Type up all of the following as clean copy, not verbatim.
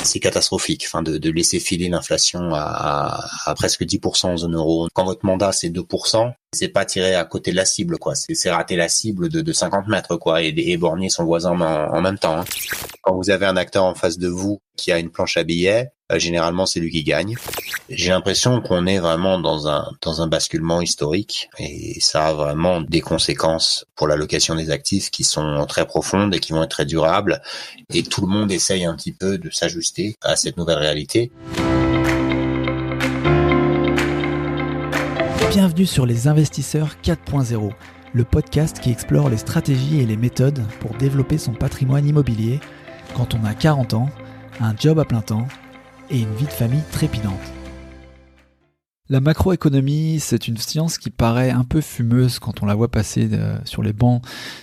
assez catastrophique. Enfin, de laisser filer l'inflation à presque 10% en zone euro. Quand votre mandat c'est 2%, c'est pas tirer à côté de la cible, quoi. C'est rater la cible de 50 mètres, quoi, et éborgner son voisin en même temps. Hein. Quand vous avez un acteur en face de vous qui a une planche à billets, généralement c'est lui qui gagne. J'ai l'impression qu'on est vraiment dans un basculement historique et ça a vraiment des conséquences pour l'allocation des actifs qui sont très profondes et qui vont être très durables. Et tout le monde essaye un petit peu de s'ajuster à cette nouvelle réalité. Bienvenue sur Les Investisseurs 4.0, le podcast qui explore les stratégies et les méthodes pour développer son patrimoine immobilier quand on a 40 ans, un job à plein temps et une vie de famille trépidante. La macroéconomie, c'est une science qui paraît un peu fumeuse quand on la voit passer sur les bancs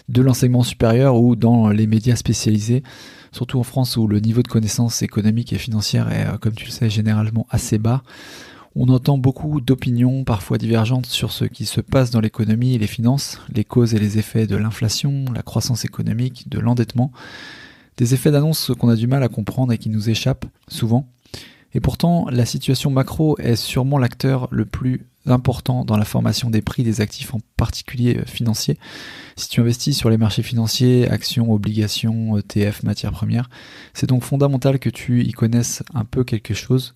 de l'enseignement supérieur ou dans les médias spécialisés, surtout en France où le niveau de connaissance économique et financière est, comme tu le sais, généralement assez bas. On entend beaucoup d'opinions, parfois divergentes, sur ce qui se passe dans l'économie et les finances, les causes et les effets de l'inflation, la croissance économique, de l'endettement, des effets d'annonce qu'on a du mal à comprendre et qui nous échappent souvent. Et pourtant, la situation macro est sûrement l'acteur le plus important dans la formation des prix des actifs, en particulier financiers. Si tu investis sur les marchés financiers, actions, obligations, ETF, matières premières, c'est donc fondamental que tu y connaisses un peu quelque chose.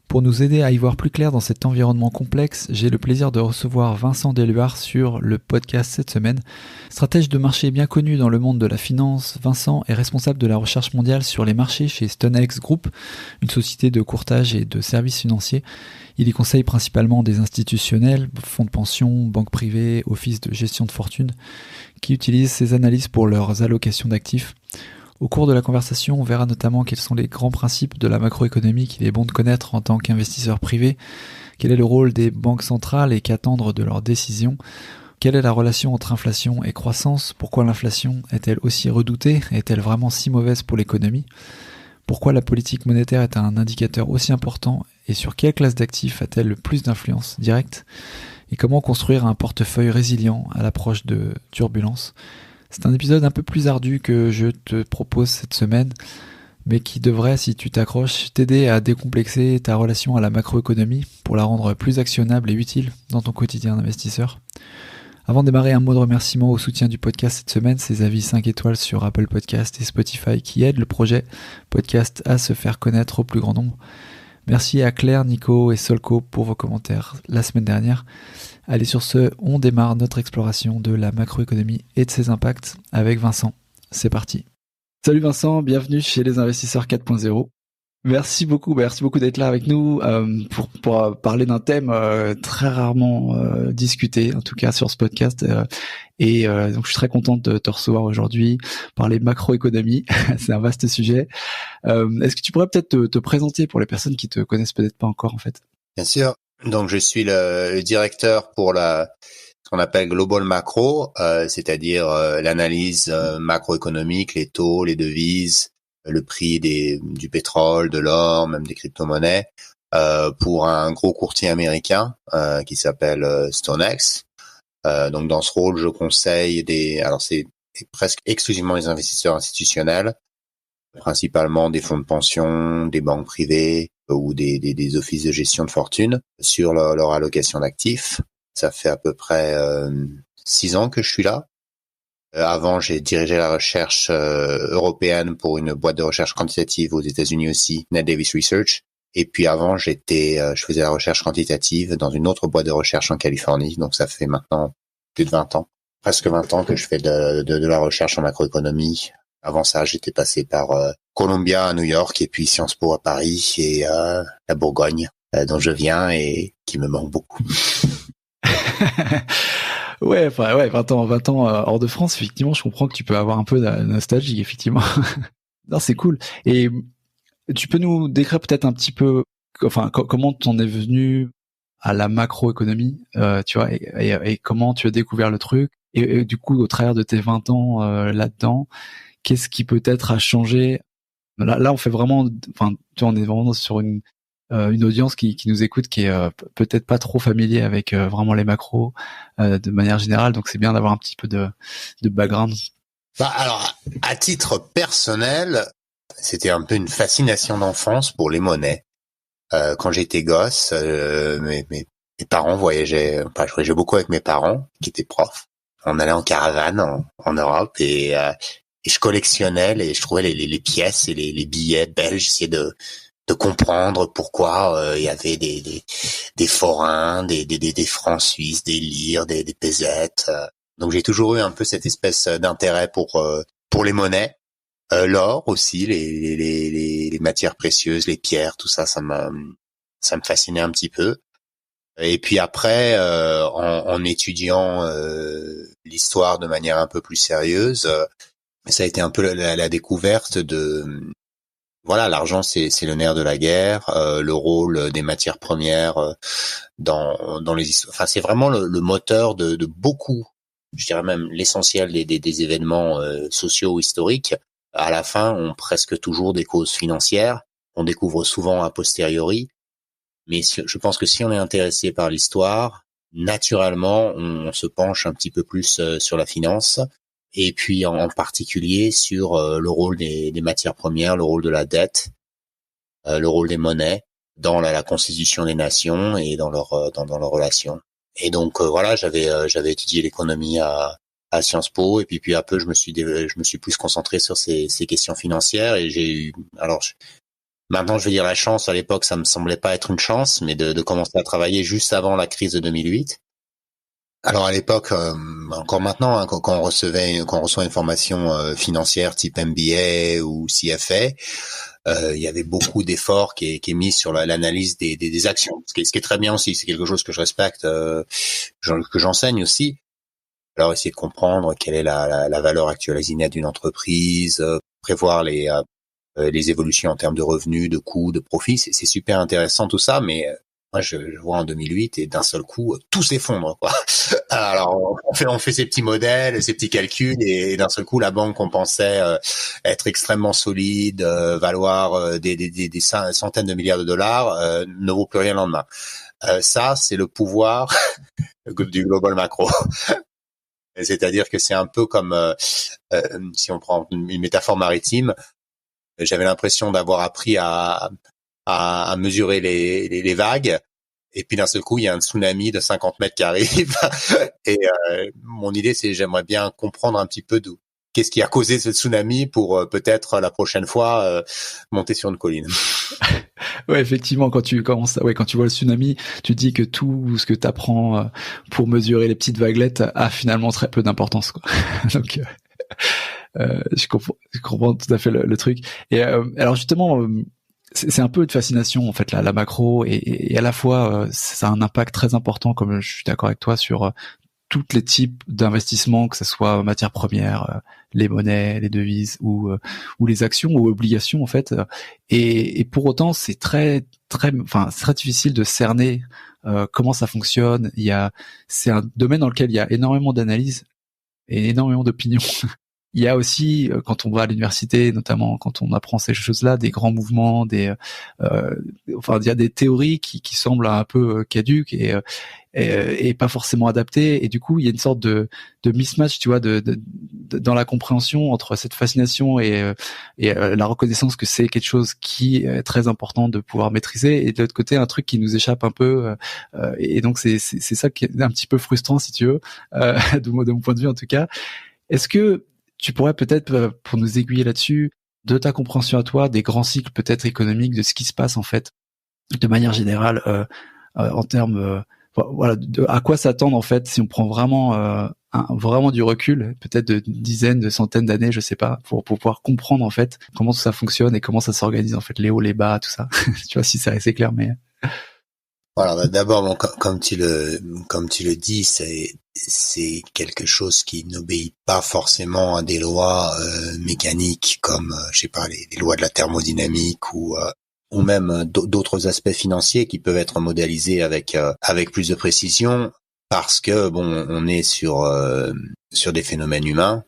Pour nous aider à y voir plus clair dans cet environnement complexe, j'ai le plaisir de recevoir Vincent Deluar sur le podcast cette semaine. Stratège de marché bien connu dans le monde de la finance, Vincent est responsable de la recherche mondiale sur les marchés chez StoneX Group, une société de courtage et de services financiers. Il y conseille principalement des institutionnels, fonds de pension, banques privées, offices de gestion de fortune, qui utilisent ces analyses pour leurs allocations d'actifs. Au cours de la conversation, on verra notamment quels sont les grands principes de la macroéconomie qu'il est bon de connaître en tant qu'investisseur privé, quel est le rôle des banques centrales et qu'attendre de leurs décisions, quelle est la relation entre inflation et croissance, pourquoi l'inflation est-elle aussi redoutée, est-elle vraiment si mauvaise pour l'économie, pourquoi la politique monétaire est un indicateur aussi important et sur quelle classe d'actifs a-t-elle le plus d'influence directe, et comment construire un portefeuille résilient à l'approche de turbulences. C'est un épisode un peu plus ardu que je te propose cette semaine, mais qui devrait, si tu t'accroches, t'aider à décomplexer ta relation à la macroéconomie pour la rendre plus actionnable et utile dans ton quotidien d'investisseur. Avant de démarrer, un mot de remerciement au soutien du podcast cette semaine, ses avis 5 étoiles sur Apple Podcast et Spotify qui aident le projet podcast à se faire connaître au plus grand nombre. Merci à Claire, Nico et Solco pour vos commentaires la semaine dernière. Allez, sur ce, on démarre notre exploration de la macroéconomie et de ses impacts avec Vincent. C'est parti. Salut Vincent, bienvenue chez Les Investisseurs 4.0. Merci beaucoup d'être là avec nous pour parler d'un thème très rarement discuté, en tout cas sur ce podcast. Donc je suis très contente de te recevoir aujourd'hui, parler macroéconomie. C'est un vaste sujet. Est-ce que tu pourrais peut-être te présenter pour les personnes qui te connaissent peut-être pas encore en fait? Bien sûr. Donc je suis le directeur pour ce qu'on appelle Global Macro, c'est-à-dire l'analyse macroéconomique, les taux, les devises, le prix du pétrole, de l'or, même des crypto-monnaies, pour un gros courtier américain qui s'appelle StoneX. Donc dans ce rôle, je conseille alors c'est presque exclusivement les investisseurs institutionnels, principalement des fonds de pension, des banques privées ou des offices de gestion de fortune sur leur allocation d'actifs. Ça fait à peu près 6 ans que je suis là. Avant, j'ai dirigé la recherche européenne pour une boîte de recherche quantitative aux États-Unis aussi, Ned Davis Research. Et puis avant, je faisais la recherche quantitative dans une autre boîte de recherche en Californie. Donc ça fait maintenant plus de 20 ans, presque 20 ans que je fais de la recherche en macroéconomie. Avant ça, j'étais passé par Columbia à New York et puis Sciences Po à Paris et la Bourgogne dont je viens et qui me manque beaucoup. Ouais, 20 ans hors de France, effectivement, je comprends que tu peux avoir un peu de nostalgie, effectivement. Non, c'est cool. Et tu peux nous décrire peut-être un petit peu, comment t'en es venu à la macroéconomie, tu vois, et comment tu as découvert le truc, et du coup, au travers de tes 20 ans là-dedans, qu'est-ce qui peut-être a changé? Là, on fait vraiment, tu vois, on est vraiment sur une audience qui nous écoute, qui est peut-être pas trop familier avec vraiment les macros de manière générale, donc c'est bien d'avoir un petit peu de background. Alors, à titre personnel, c'était un peu une fascination d'enfance pour les monnaies. Quand j'étais gosse, mes parents voyageaient, enfin, je voyageais beaucoup avec mes parents, qui étaient profs. On allait en caravane en Europe et je collectionnais je trouvais les pièces et les billets belges, j'essayais de comprendre pourquoi il y avait des forains, des francs suisses, des lires, des pesettes. Donc j'ai toujours eu un peu cette espèce d'intérêt pour les monnaies. L'or aussi, les matières précieuses, les pierres, tout ça, ça me fascinait un petit peu. Et puis après, en étudiant l'histoire de manière un peu plus sérieuse, ça a été un peu la découverte de voilà, l'argent c'est le nerf de la guerre, le rôle des matières premières dans les histoires. Enfin, c'est vraiment le moteur de beaucoup, je dirais même l'essentiel des événements sociaux ou historiques. À la fin, ont presque toujours des causes financières. On découvre souvent a posteriori. Mais je pense que si on est intéressé par l'histoire, naturellement, on se penche un petit peu plus sur la finance, et puis en particulier sur le rôle des matières premières, le rôle de la dette, le rôle des monnaies dans la constitution des nations et dans leurs relations. Et donc voilà, j'avais étudié l'économie à Sciences Po, et puis à peu je me suis plus concentré sur ces questions financières, et j'ai eu maintenant, je vais dire la chance. À l'époque, ça me semblait pas être une chance, mais de commencer à travailler juste avant la crise de 2008. Alors à l'époque, encore maintenant, hein, quand on reçoit une formation financière type MBA ou CFA, il y avait beaucoup d'efforts qui est mis sur l'analyse des actions, ce qui est très bien aussi. C'est quelque chose que je respecte, que j'enseigne aussi. Alors essayer de comprendre quelle est la valeur actualisée d'une entreprise, prévoir les évolutions en termes de revenus, de coûts, de profits, c'est super intéressant tout ça, mais moi je vois en 2008 et d'un seul coup tout s'effondre, quoi. Alors on fait ces petits modèles, ces petits calculs, et d'un seul coup la banque qu'on pensait être extrêmement solide, valoir des centaines de milliards de dollars, ne vaut plus rien le lendemain. Ça c'est le pouvoir du global macro. C'est-à-dire que c'est un peu comme si on prend une métaphore maritime. J'avais l'impression d'avoir appris à mesurer les vagues, et puis d'un seul coup il y a un tsunami de 50 mètres qui arrive et mon idée c'est j'aimerais bien comprendre un petit peu qu'est-ce qui a causé ce tsunami pour peut-être la prochaine fois monter sur une colline. Ouais, effectivement, quand tu vois le tsunami, tu te dis que tout ce que tu apprends pour mesurer les petites vaguelettes a finalement très peu d'importance, quoi. Donc je comprends tout à fait le truc. Et alors justement, c'est un peu de fascination en fait la macro, et à la fois ça a un impact très important, comme je suis d'accord avec toi, sur tous les types d'investissements, que ce soit matières premières, les monnaies, les devises ou les actions ou obligations en fait. Et pour autant, c'est très difficile de cerner comment ça fonctionne. C'est un domaine dans lequel il y a énormément d'analyses et énormément d'opinions. Il y a aussi, quand on va à l'université, notamment quand on apprend ces choses-là, des grands mouvements, il y a des théories qui semblent un peu caduques et pas forcément adaptées. Et du coup, il y a une sorte de mismatch, tu vois, dans la compréhension entre cette fascination et la reconnaissance que c'est quelque chose qui est très important de pouvoir maîtriser, et de l'autre côté, un truc qui nous échappe un peu. Et donc, c'est ça qui est un petit peu frustrant, si tu veux, de mon point de vue en tout cas. Est-ce que tu pourrais peut-être, pour nous aiguiller là-dessus, de ta compréhension à toi, des grands cycles peut-être économiques, de ce qui se passe en fait, de manière générale, en termes, voilà, à quoi s'attendre en fait, si on prend vraiment vraiment du recul, peut-être de dizaines, de centaines d'années, je sais pas, pour pouvoir comprendre en fait comment tout ça fonctionne et comment ça s'organise en fait, les hauts, les bas, tout ça. Tu vois, si c'est assez clair, mais. Voilà, d'abord, bon, comme tu le dis, c'est quelque chose qui n'obéit pas forcément à des lois mécaniques comme, je sais pas, les lois de la thermodynamique ou même d'autres aspects financiers qui peuvent être modélisés avec plus de précision, parce que bon, on est sur des phénomènes humains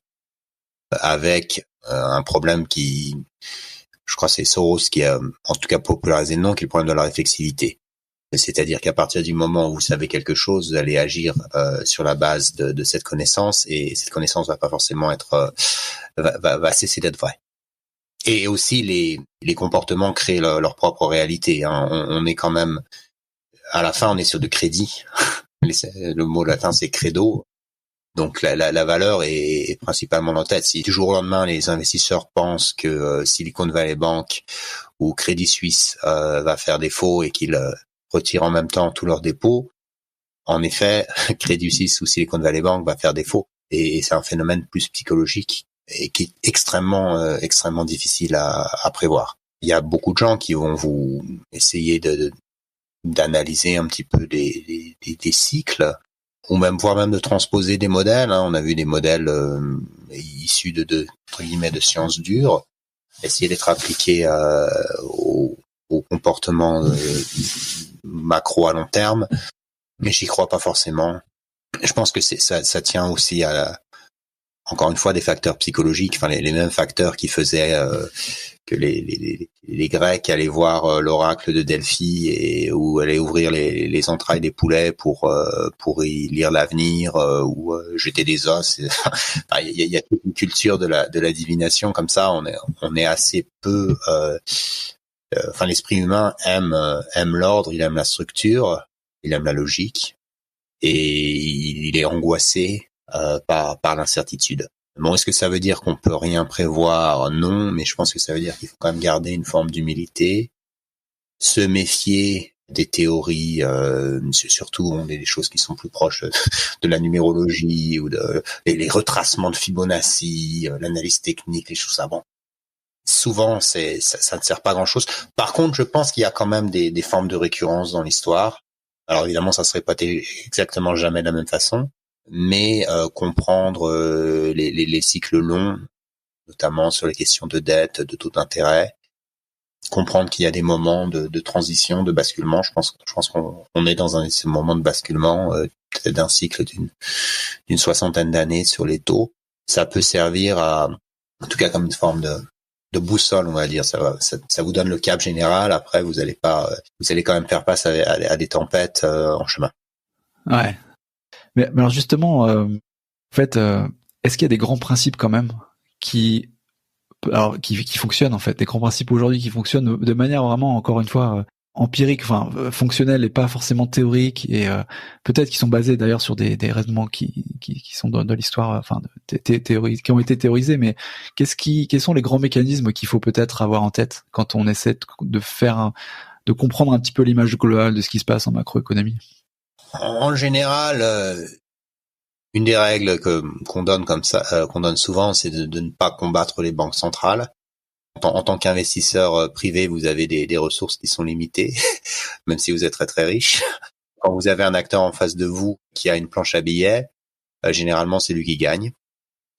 avec un problème qui, je crois, c'est Soros qui a en tout cas popularisé le nom, qui est le problème de la réflexivité. C'est-à-dire qu'à partir du moment où vous savez quelque chose, vous allez agir sur la base de cette connaissance, et cette connaissance va pas forcément être va cesser d'être vraie. Et aussi les comportements créent leur propre réalité. Hein. On est quand même, à la fin, on est sur du crédit. Le mot latin c'est credo. Donc la valeur est principalement en tête. Si du jour au lendemain les investisseurs pensent que Silicon Valley Bank ou Crédit Suisse va faire défaut et qu'ils retirent en même temps tous leurs dépôts, en effet, Crédit Suisse ou Silicon Valley Bank va faire défaut. Et c'est un phénomène plus psychologique et qui est extrêmement difficile à prévoir. Il y a beaucoup de gens qui vont vous essayer d'analyser un petit peu des cycles, ou voire même de transposer des modèles. Hein. On a vu des modèles issus entre guillemets de sciences dures, essayer d'être appliqués au comportement macro à long terme, mais j'y crois pas forcément. Je pense que ça tient aussi encore une fois des facteurs psychologiques, enfin les mêmes facteurs qui faisaient que les Grecs allaient voir l'oracle de Delphi et où allaient ouvrir les entrailles des poulets pour y lire l'avenir ou jeter des os. Il y a toute une culture de la divination comme ça. On est assez peu. Enfin, l'esprit humain aime l'ordre, il aime la structure, il aime la logique et il est angoissé par l'incertitude. Bon, est-ce que ça veut dire qu'on peut rien prévoir? Non, mais je pense que ça veut dire qu'il faut quand même garder une forme d'humilité, se méfier des théories, surtout des choses qui sont plus proches de la numérologie ou les retracements de Fibonacci, l'analyse technique, les choses ça. Bon, souvent ça ne sert pas à grand-chose. Par contre, je pense qu'il y a quand même des formes de récurrence dans l'histoire. Alors évidemment, ça se répète exactement jamais de la même façon. Mais comprendre les cycles longs, notamment sur les questions de dette, de taux d'intérêt, comprendre qu'il y a des moments de transition, de basculement. Je pense qu'on est dans ce moment de basculement, peut-être d'un cycle d'une soixantaine d'années sur les taux. Ça peut servir en tout cas comme une forme de boussole, on va dire. Ça vous donne le cap général. Après, vous allez quand même faire face à des tempêtes en chemin. Ouais. Mais alors justement, en fait, est-ce qu'il y a des grands principes quand même qui fonctionnent en fait, des grands principes aujourd'hui qui fonctionnent de manière vraiment, encore une fois, empirique, enfin fonctionnelle et pas forcément théorique, et peut-être qui sont basés d'ailleurs sur des raisonnements qui sont de l'histoire, enfin qui ont été théorisés, mais quels sont les grands mécanismes qu'il faut peut-être avoir en tête quand on essaie de comprendre un petit peu l'image globale de ce qui se passe en macroéconomie? En général, une des règles qu'on donne comme ça, qu'on donne souvent, c'est de ne pas combattre les banques centrales. En tant qu'investisseur privé, vous avez des ressources qui sont limitées, même si vous êtes très très riche. Quand vous avez un acteur en face de vous qui a une planche à billets, généralement c'est lui qui gagne.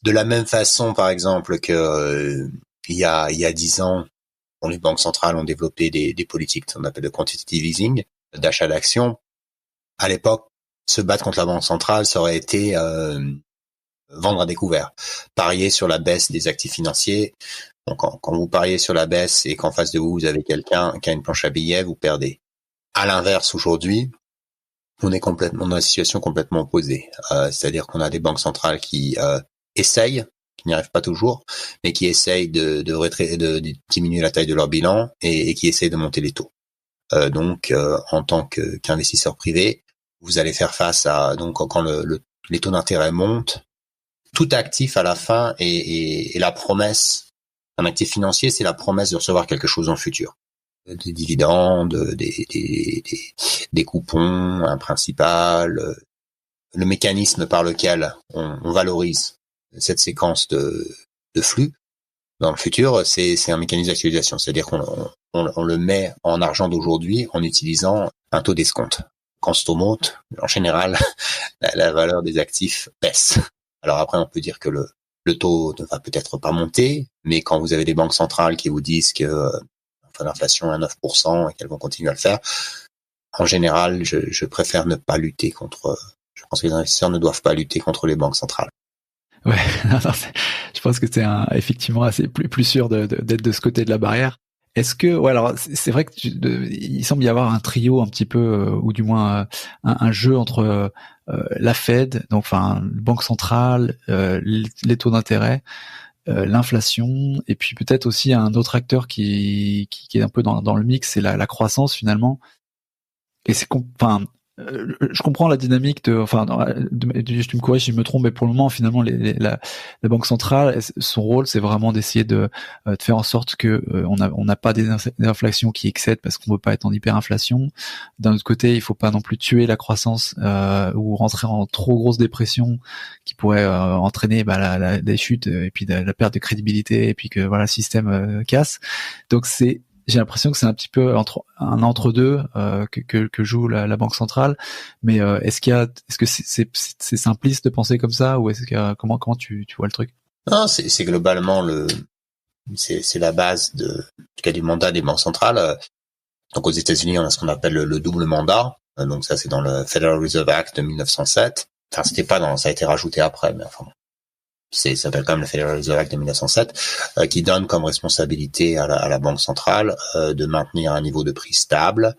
De la même façon, par exemple, que il y a 10 ans, les banques centrales ont développé des politiques qu'on appelle de quantitative easing, d'achat d'actions. À l'époque, se battre contre la banque centrale, ça aurait été vendre à découvert, parier sur la baisse des actifs financiers. Donc, quand vous pariez sur la baisse et qu'en face de vous, vous avez quelqu'un qui a une planche à billets, vous perdez. À l'inverse, aujourd'hui, on est dans une situation complètement opposée. C'est-à-dire qu'on a des banques centrales qui essayent, qui n'y arrivent pas toujours, mais qui essayent de diminuer la taille de leur bilan et qui essayent de monter les taux. Donc, en tant qu'investisseur privé, vous allez faire face à, donc quand les taux d'intérêt montent, tout actif à la fin est la promesse. Un actif financier, c'est la promesse de recevoir quelque chose dans le futur. Des dividendes, des coupons, un principal, le mécanisme par lequel on valorise cette séquence de flux dans le futur, c'est un mécanisme d'actualisation. C'est-à-dire qu'on le met en argent d'aujourd'hui en utilisant un taux d'escompte. Quand ce taux monte, en général, la valeur des actifs baisse. Alors après, on peut dire que le taux ne va peut-être pas monter, mais quand vous avez des banques centrales qui vous disent que l'inflation est à 9% et qu'elles vont continuer à le faire, en général, je préfère ne pas lutter contre. Je pense que les investisseurs ne doivent pas lutter contre les banques centrales. Ouais, je pense que c'est effectivement assez plus sûr d'être de ce côté de la barrière. Est-ce que, ouais, alors c'est vrai que il semble y avoir un trio un petit peu, ou du moins un jeu entre la Fed, donc enfin banque centrale, les taux d'intérêt, l'inflation, et puis peut-être aussi un autre acteur qui est un peu dans le mix, c'est la croissance finalement. Et je comprends la dynamique tu me corriges si je me trompe, mais pour le moment, finalement, la Banque centrale, son rôle, c'est vraiment d'essayer de faire en sorte que on n'a pas des inflations qui excèdent parce qu'on veut pas être en hyperinflation. D'un autre côté, il faut pas non plus tuer la croissance ou rentrer en trop grosse dépression qui pourrait entraîner des chutes et puis la perte de crédibilité et puis que le système casse. Donc j'ai l'impression que c'est un petit peu entre-deux que joue la Banque centrale, mais est-ce que c'est simpliste de penser comme ça, ou est-ce que comment tu vois le truc? Non, c'est globalement c'est la base en tout cas du mandat des banques centrales. Donc aux États-Unis, on a ce qu'on appelle le double mandat. Donc ça, c'est dans le Federal Reserve Act de 1907. Enfin, ça a été rajouté après, mais enfin bon. Ça s'appelle quand même le Federal Reserve Act de 1907, qui donne comme responsabilité à la Banque centrale de maintenir un niveau de prix stable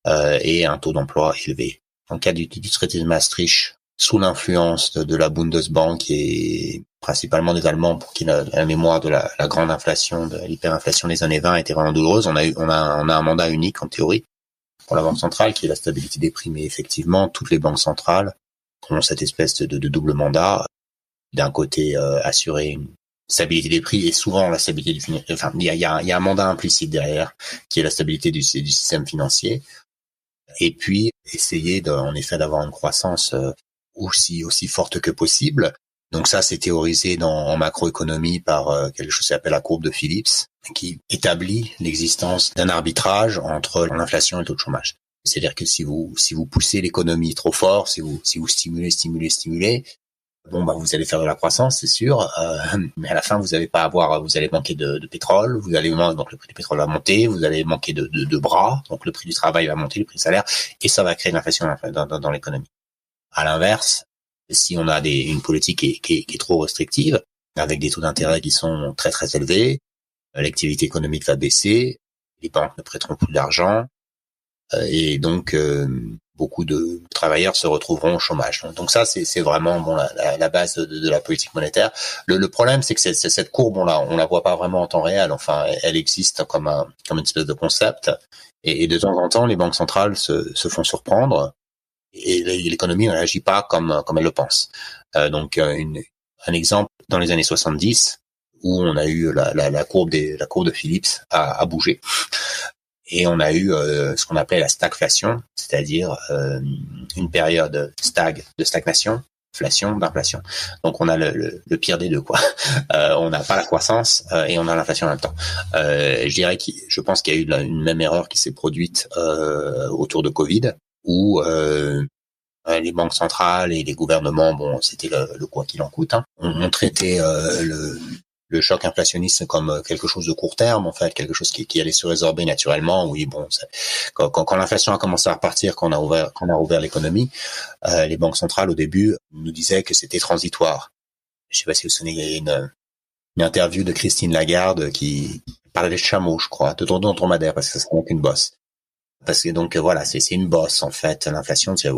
et un taux d'emploi élevé. En cas du traité de Maastricht, sous l'influence de la Bundesbank et principalement des Allemands, pour qui la mémoire de la grande inflation, de l'hyperinflation des années 20 était vraiment douloureuse, on a un mandat unique en théorie pour la Banque centrale qui est la stabilité des prix. Mais effectivement, toutes les banques centrales ont cette espèce de double mandat. D'un côté, assurer une stabilité des prix et souvent la stabilité il y a un mandat implicite derrière qui est la stabilité du système financier. Et puis essayer en effet d'avoir une croissance aussi forte que possible. Donc ça, c'est théorisé en macroéconomie par quelque chose qui s'appelle la courbe de Phillips, qui établit l'existence d'un arbitrage entre l'inflation et le taux de chômage. C'est-à-dire que si vous poussez l'économie trop fort, si vous stimulez, vous allez faire de la croissance, c'est sûr, mais à la fin vous allez manquer de pétrole, donc le prix du pétrole va monter, vous allez manquer de bras, donc le prix du travail va monter, le prix du salaire, et ça va créer une inflation dans l'économie. À l'inverse, si on a une politique qui est trop restrictive, avec des taux d'intérêt qui sont très très élevés, l'activité économique va baisser, les banques ne prêteront plus d'argent, et donc beaucoup de travailleurs se retrouveront au chômage. Donc ça, c'est vraiment la base de la politique monétaire. Le problème, c'est que cette courbe, on la voit pas vraiment en temps réel. Enfin, elle existe comme une espèce de concept. Et de temps en temps, les banques centrales se font surprendre et l'économie ne réagit pas comme elle le pense. Donc un exemple dans les années 70 où on a eu la courbe de Phillips a bougé. Et on a eu ce qu'on appelait la stagflation, c'est-à-dire une période de stagnation, d'inflation. Donc on a le pire des deux, quoi. On n'a pas la croissance et on a l'inflation en même temps. Je pense qu'il y a eu une même erreur qui s'est produite autour de Covid, où les banques centrales et les gouvernements, c'était le quoi qu'il en coûte, hein, ont traité le choc inflationniste comme quelque chose de court terme, en fait, quelque chose qui allait se résorber naturellement. Oui, quand l'inflation a commencé à repartir, quand on a ouvert l'économie, les banques centrales au début nous disaient que c'était transitoire. Je sais pas si vous vous souvenez, il y a une interview de Christine Lagarde qui parlait de chameaux, je crois, de tourner en dromadaire, parce que ça serait qu'une bosse. Parce que donc c'est une bosse en fait, l'inflation. C'est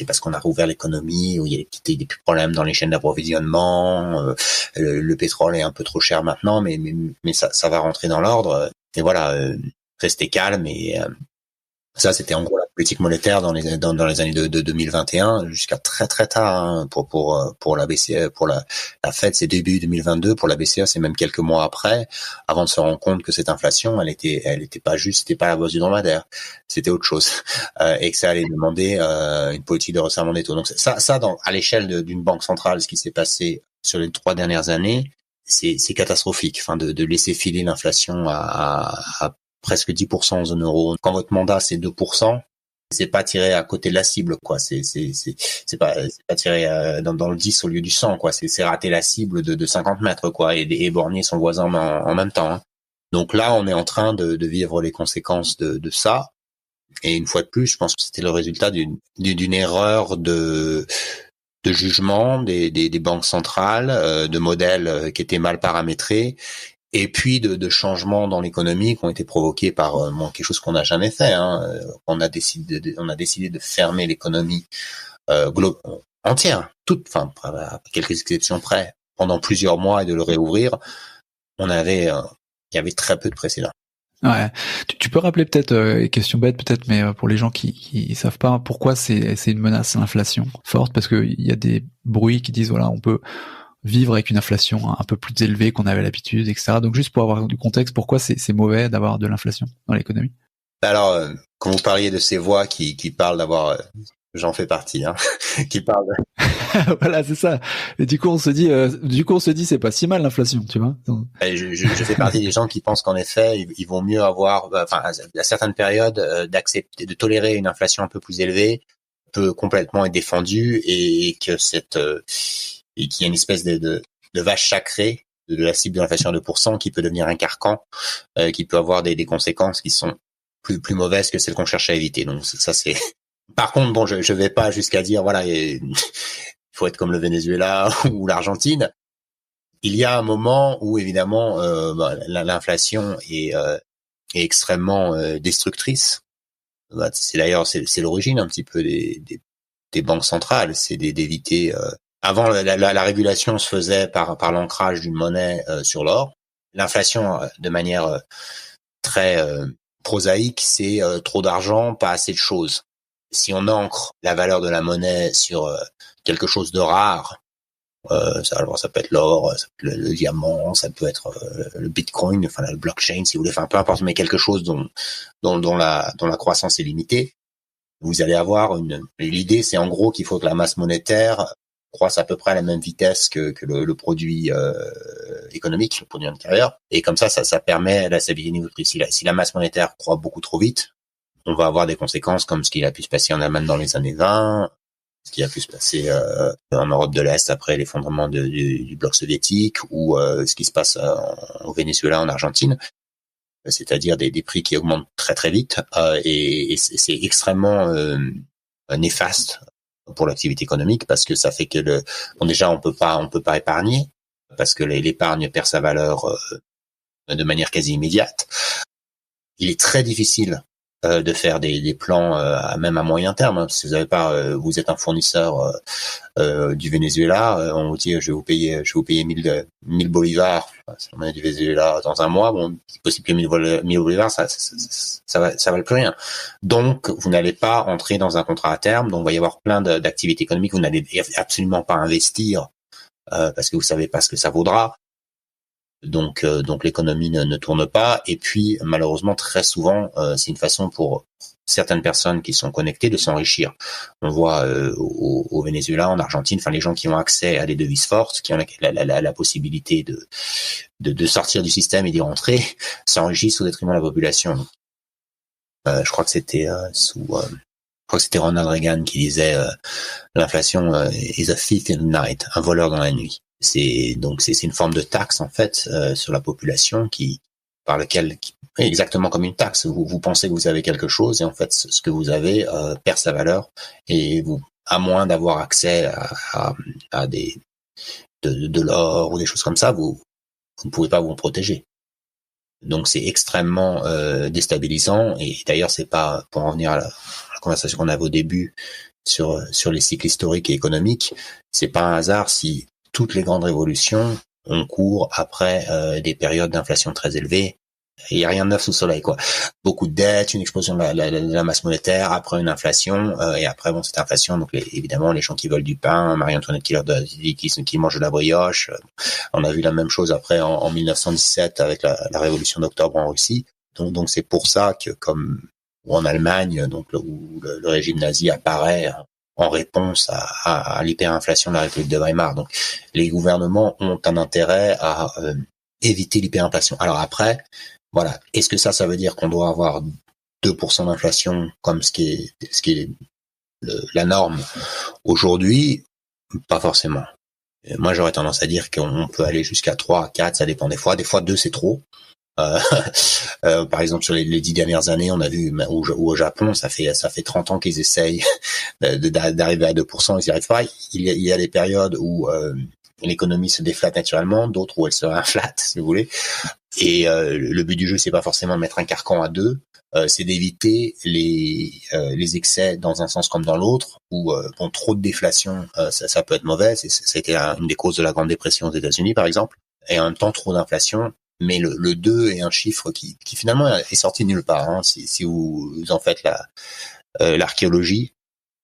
parce qu'on a rouvert l'économie, où il y a des petits problèmes dans les chaînes d'approvisionnement. Le pétrole est un peu trop cher maintenant, mais ça va rentrer dans l'ordre. Et rester calme. Et ça, c'était en gros la politique monétaire dans les années de 2021 jusqu'à très très tard, hein, pour la BCE, pour la Fed, c'est début 2022. Pour la BCE, c'est même quelques mois après, avant de se rendre compte que cette inflation, elle était pas juste, c'était pas la bosse du dromadaire, c'était autre chose, et que ça allait demander une politique de resserrement des taux. Donc ça, à l'échelle d'une banque centrale, ce qui s'est passé sur les 3 dernières années, c'est catastrophique. Enfin, de laisser filer l'inflation à presque 10% en zone euro. Quand votre mandat c'est 2%, c'est pas tiré à côté de la cible, quoi. C'est pas tiré dans le 10 au lieu du 100, quoi. C'est rater la cible de 50 mètres, quoi, et éborgner son voisin en même temps, hein. Donc là, on est en train de vivre les conséquences de ça. Et une fois de plus, je pense que c'était le résultat d'une erreur de jugement des banques centrales, de modèles qui étaient mal paramétrés. Et puis de changements dans l'économie qui ont été provoqués par quelque chose qu'on n'a jamais fait, hein. On a décidé de fermer l'économie entière, à quelques exceptions près, pendant plusieurs mois et de le réouvrir, il y avait très peu de précédents. Ouais. Tu peux rappeler peut-être, question bête peut-être, mais pour les gens qui savent pas, pourquoi c'est une menace, l'inflation forte, parce que il y a des bruits qui disent voilà, on peut vivre avec une inflation un peu plus élevée qu'on avait l'habitude, etc. Donc juste pour avoir du contexte, pourquoi c'est mauvais d'avoir de l'inflation dans l'économie? Alors, quand vous parliez de ces voix qui parlent d'avoir, j'en fais partie, hein, qui parlent. Voilà, c'est ça. Et du coup, on se dit, c'est pas si mal l'inflation, tu vois. Je fais partie des gens qui pensent qu'en effet, ils vont mieux avoir, enfin, à certaines périodes, d'accepter, de tolérer une inflation un peu plus élevée, peut complètement être défendue et que et qu'il y a une espèce de vache sacrée de la cible de l'inflation à 2% qui peut devenir un carcan, qui peut avoir des conséquences qui sont plus mauvaises que celles qu'on cherche à éviter. Donc ça c'est. Par contre, bon, je vais pas jusqu'à dire voilà, il faut être comme le Venezuela ou l'Argentine. Il y a un moment où évidemment l'inflation est extrêmement destructrice. C'est d'ailleurs c'est l'origine un petit peu des banques centrales, c'est d'éviter. Avant la régulation se faisait par l'ancrage d'une monnaie sur l'or. L'inflation de manière très prosaïque, c'est trop d'argent, pas assez de choses. Si on ancre la valeur de la monnaie sur quelque chose de rare, ça peut être l'or, ça peut être le diamant, ça peut être le bitcoin, enfin le blockchain si vous voulez, enfin peu importe, mais quelque chose dont la croissance est limitée, vous allez avoir l'idée c'est en gros qu'il faut que la masse monétaire croisse à peu près à la même vitesse que le produit économique, le produit intérieur, et comme ça permet la stabilité du prix. Si la masse monétaire croît beaucoup trop vite, on va avoir des conséquences comme ce qui a pu se passer en Allemagne dans les années 20, ce qui a pu se passer en Europe de l'Est après l'effondrement du bloc soviétique, ou ce qui se passe au Venezuela, en Argentine, c'est-à-dire des prix qui augmentent très très vite, et c'est extrêmement néfaste pour l'activité économique parce que ça fait que déjà on peut pas épargner parce que l'épargne perd sa valeur de manière quasi immédiate. Il est très difficile de faire des plans même à moyen terme, hein, si vous avez pas vous êtes un fournisseur du Venezuela, on vous dit je vais vous payer 1000 bolivars si on est du Venezuela dans un mois, bon c'est possible que 1000 bolivars ça va plus rien. Donc vous n'allez pas entrer dans un contrat à terme, donc il va y avoir plein d'activités économiques, vous n'allez absolument pas investir parce que vous savez pas ce que ça vaudra. Donc l'économie ne tourne pas, et puis malheureusement très souvent c'est une façon pour certaines personnes qui sont connectées de s'enrichir. On voit au Venezuela, en Argentine, enfin les gens qui ont accès à des devises fortes, qui ont la possibilité de sortir du système et d'y rentrer, s'enrichissent au détriment de la population. Je crois que c'était Ronald Reagan qui disait l'inflation is a thief in the night, un voleur dans la nuit. C'est une forme de taxe en fait sur la population par lequel exactement comme une taxe. Vous pensez que vous avez quelque chose et en fait ce que vous avez perd sa valeur, et vous, à moins d'avoir accès à de l'or ou des choses comme ça, vous ne pouvez pas vous en protéger. Donc c'est extrêmement déstabilisant, et d'ailleurs c'est pas, pour en revenir à la conversation qu'on avait au début sur les cycles historiques et économiques, c'est pas un hasard si toutes les grandes révolutions ont cours après des périodes d'inflation très élevées. Il n'y a rien de neuf sous le soleil, quoi. Beaucoup de dettes, une explosion de la masse monétaire, après une inflation, et après bon cette inflation, donc évidemment les gens qui veulent du pain, Marie-Antoinette qui mange de la brioche. On a vu la même chose après en 1917 avec la révolution d'octobre en Russie. Donc c'est pour ça que ou en Allemagne, donc où le régime nazi apparaît en réponse à l'hyperinflation de la République de Weimar. Donc les gouvernements ont un intérêt à éviter l'hyperinflation. Alors après, voilà, est-ce que ça veut dire qu'on doit avoir 2% d'inflation comme ce qui est la norme aujourd'hui? Pas forcément. Moi j'aurais tendance à dire qu'on peut aller jusqu'à 3, 4, ça dépend des fois. Des fois 2 c'est trop. Par exemple sur les 10 dernières années, on a vu au Japon, ça fait 30 ans qu'ils essayent d'arriver à 2%, ils n'y arrivent pas. Il y a des périodes où l'économie se déflate naturellement, d'autres où elle se réinflate, si vous voulez. Et le but du jeu, c'est pas forcément de mettre un carcan à 2, c'est d'éviter les excès dans un sens comme dans l'autre, où bon, trop de déflation, ça peut être mauvais. Ça a été une des causes de la Grande Dépression aux États-Unis, par exemple, et en même temps trop d'inflation. Mais le 2 est un chiffre qui finalement est sorti de nulle part. Hein, si vous en faites l'archéologie,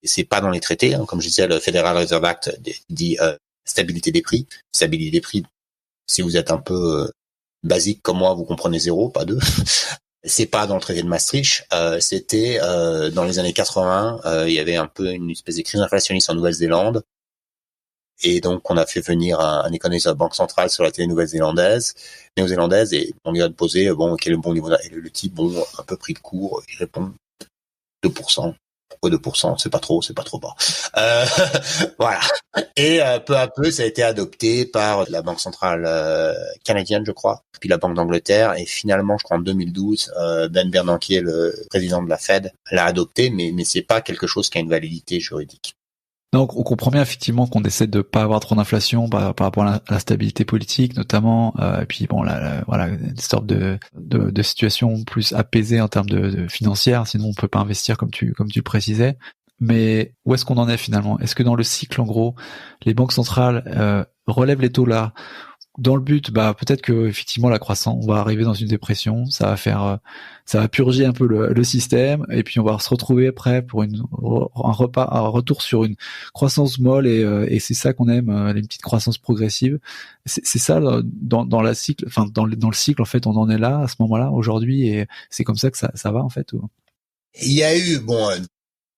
c'est pas dans les traités. Hein, comme je disais, le Federal Reserve Act dit stabilité des prix. Stabilité des prix, si vous êtes un peu basique comme moi, vous comprenez 0, pas 2. C'est pas dans le traité de Maastricht. C'était dans les années 80. Il y avait un peu une espèce de crise inflationniste en Nouvelle-Zélande. Et donc, on a fait venir un économiste de la Banque centrale sur la télé néo-zélandaise, et on lui a posé, quel est le bon niveau, et le type, un peu pris de court, il répond 2%. Pourquoi 2%? C'est pas trop bas. Voilà. Et peu à peu, ça a été adopté par la Banque centrale canadienne, je crois, puis la Banque d'Angleterre, et finalement, je crois en 2012, Ben Bernanke, le président de la Fed, l'a adopté, mais c'est pas quelque chose qui a une validité juridique. Donc, on comprend bien effectivement qu'on essaie de pas avoir trop d'inflation par rapport à la stabilité politique, notamment. Et puis bon, voilà, une sorte de situation plus apaisée en termes de financière. Sinon, on peut pas investir comme tu le précisais. Mais où est-ce qu'on en est finalement? Est-ce que dans le cycle, en gros, les banques centrales relèvent les taux là dans le but, peut-être que effectivement la croissance, on va arriver dans une dépression, ça va purger un peu le système, et puis on va se retrouver après pour un retour sur une croissance molle, et c'est ça qu'on aime, les petites croissances progressives. C'est ça dans la cycle, enfin dans le cycle en fait, on en est là à ce moment-là aujourd'hui, et c'est comme ça que ça va en fait. Il y a eu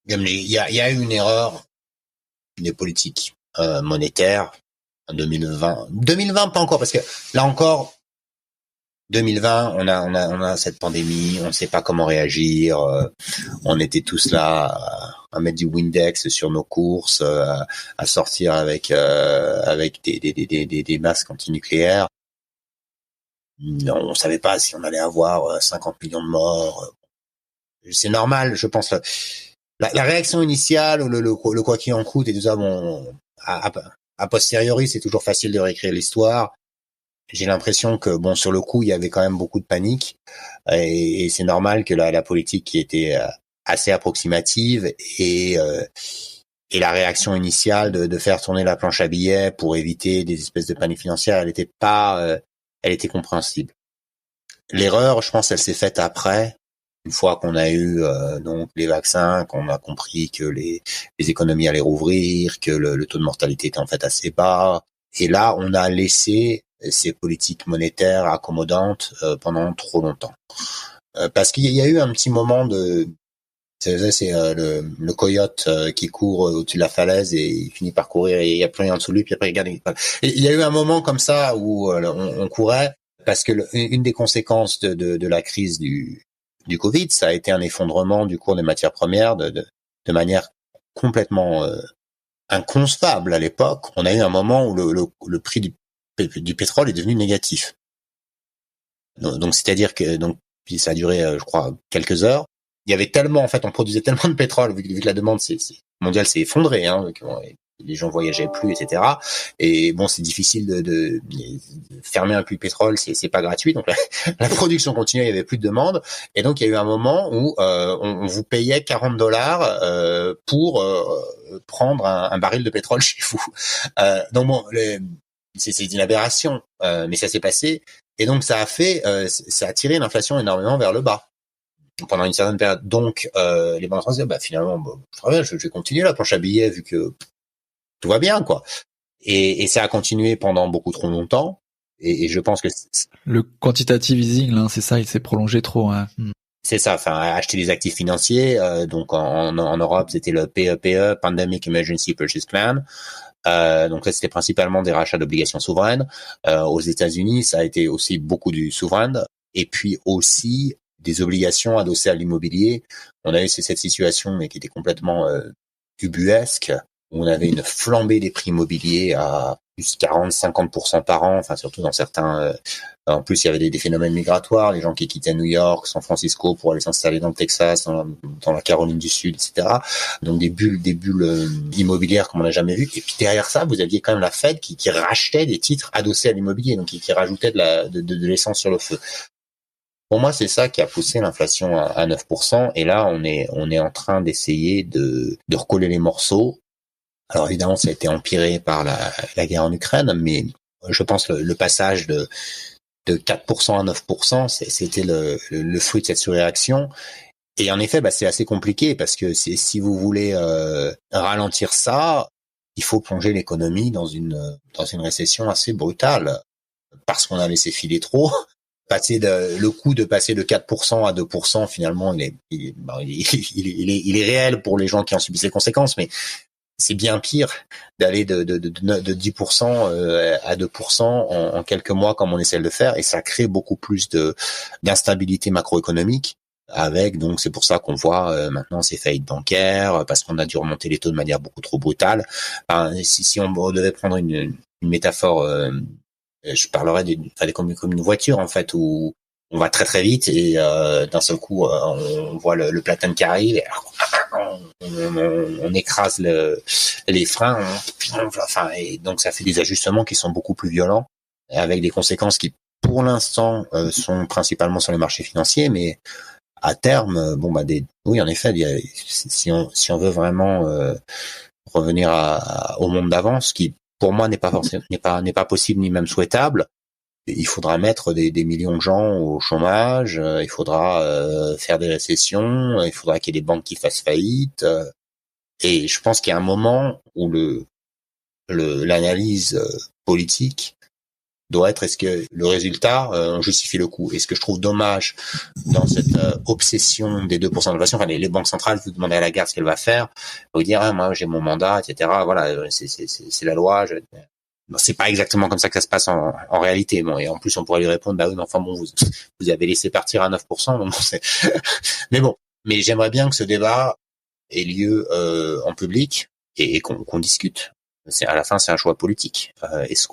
il y a eu une erreur des politiques monétaires. En 2020 pas encore, parce que là encore 2020 on a cette pandémie, on ne sait pas comment réagir, on était tous là à mettre du Windex sur nos courses, à sortir avec des masques antinucléaires. Non, on savait pas si on allait avoir 50 millions de morts. C'est normal, je pense. La réaction initiale, le quoi qu'il en coûte et tout ça, a posteriori, c'est toujours facile de réécrire l'histoire. J'ai l'impression que, sur le coup, il y avait quand même beaucoup de panique, et c'est normal que la politique qui était assez approximative et la réaction initiale de faire tourner la planche à billets pour éviter des espèces de panique financière, elle était compréhensible. L'erreur, je pense, elle s'est faite après. Une fois qu'on a eu donc les vaccins, qu'on a compris que les économies allaient rouvrir, que le taux de mortalité était en fait assez bas, et là on a laissé ces politiques monétaires accommodantes pendant trop longtemps, parce qu'il y a eu un petit moment c'est le coyote qui court au-dessus de la falaise et il finit par courir et il y a plus rien en dessous de lui, puis après regarde, il y a eu un moment comme ça où on courait, parce que une des conséquences de la crise du Covid, ça a été un effondrement du cours des matières premières de manière complètement inconcevable à l'époque. On a eu un moment où le prix du pétrole est devenu négatif. Donc c'est-à-dire que puis ça a duré, je crois, quelques heures. Il y avait tellement, en fait, on produisait tellement de pétrole vu que la demande mondiale s'est effondrée, hein, les gens voyageaient plus, etc. Et c'est difficile de fermer un puits de pétrole, c'est pas gratuit. Donc la production continuait, il y avait plus de demande. Et donc il y a eu un moment où on vous payait $40 pour prendre un baril de pétrole chez vous. Donc c'est une aberration, mais ça s'est passé. Et donc ça a tiré l'inflation énormément vers le bas pendant une certaine période. Donc les banques françaises, finalement, je vais continuer la planche à billets vu que tout va bien, quoi. Et ça a continué pendant beaucoup trop longtemps. Et je pense que le quantitative easing, là, c'est ça, il s'est prolongé trop. Hein. C'est ça, acheter des actifs financiers. Donc en Europe, c'était le PEPE, Pandemic Emergency Purchase Plan. Donc là, c'était principalement des rachats d'obligations souveraines. Aux États-Unis, ça a été aussi beaucoup du souverain, et puis aussi des obligations adossées à l'immobilier. On a eu cette situation, mais qui était complètement ubuesque, où on avait une flambée des prix immobiliers à plus 40-50% par an, enfin surtout dans certains. En plus, il y avait des phénomènes migratoires, les gens qui quittaient New York, San Francisco pour aller s'installer dans le Texas, dans la Caroline du Sud, etc. Donc des bulles immobilières comme on n'a jamais vu. Et puis derrière ça, vous aviez quand même la Fed qui rachetait des titres adossés à l'immobilier, donc qui rajoutait de l'essence sur le feu. pour moi, c'est ça qui a poussé l'inflation à 9%. Et là, on est en train d'essayer de recoller les morceaux. Alors évidemment, ça a été empiré par la guerre en Ukraine, mais je pense le passage de 4% à 9%, c'était le fruit de cette surréaction. Et en effet, c'est assez compliqué parce que si vous voulez ralentir ça, il faut plonger l'économie dans une récession assez brutale parce qu'on a laissé filer trop. Le coût de passer de 4% à 2%, finalement, il est réel pour les gens qui en subissent les conséquences, mais c'est bien pire d'aller de 10% à 2% en quelques mois comme on essaie de le faire, et ça crée beaucoup plus d'instabilité macroéconomique. Donc c'est pour ça qu'on voit maintenant ces faillites bancaires, parce qu'on a dû remonter les taux de manière beaucoup trop brutale. Si on devait prendre une métaphore, je parlerais comme une voiture en fait, où on va très très vite et d'un seul coup on voit le platane qui arrive, et on écrase les freins, et donc ça fait des ajustements qui sont beaucoup plus violents, avec des conséquences qui pour l'instant sont principalement sur les marchés financiers, mais à terme, oui, en effet, si on veut vraiment revenir au monde d'avant, ce qui pour moi n'est pas possible ni même souhaitable, il faudra mettre des millions de gens au chômage, il faudra faire des récessions, il faudra qu'il y ait des banques qui fassent faillite, et je pense qu'il y a un moment où l'analyse politique doit être, est-ce que le résultat justifie le coût? Et ce que je trouve dommage dans cette obsession des 2% d'inflation, les banques centrales, vous demandez à la Lagarde ce qu'elle va faire, vous dire moi j'ai mon mandat, etc. Voilà, c'est la loi. C'est pas exactement comme ça que ça se passe en réalité. Bon, et en plus on pourrait lui répondre oui, mais enfin bon, vous avez laissé partir à 9%, donc mais j'aimerais bien que ce débat ait lieu en public et qu'on discute. À la fin, c'est un choix politique. Est-ce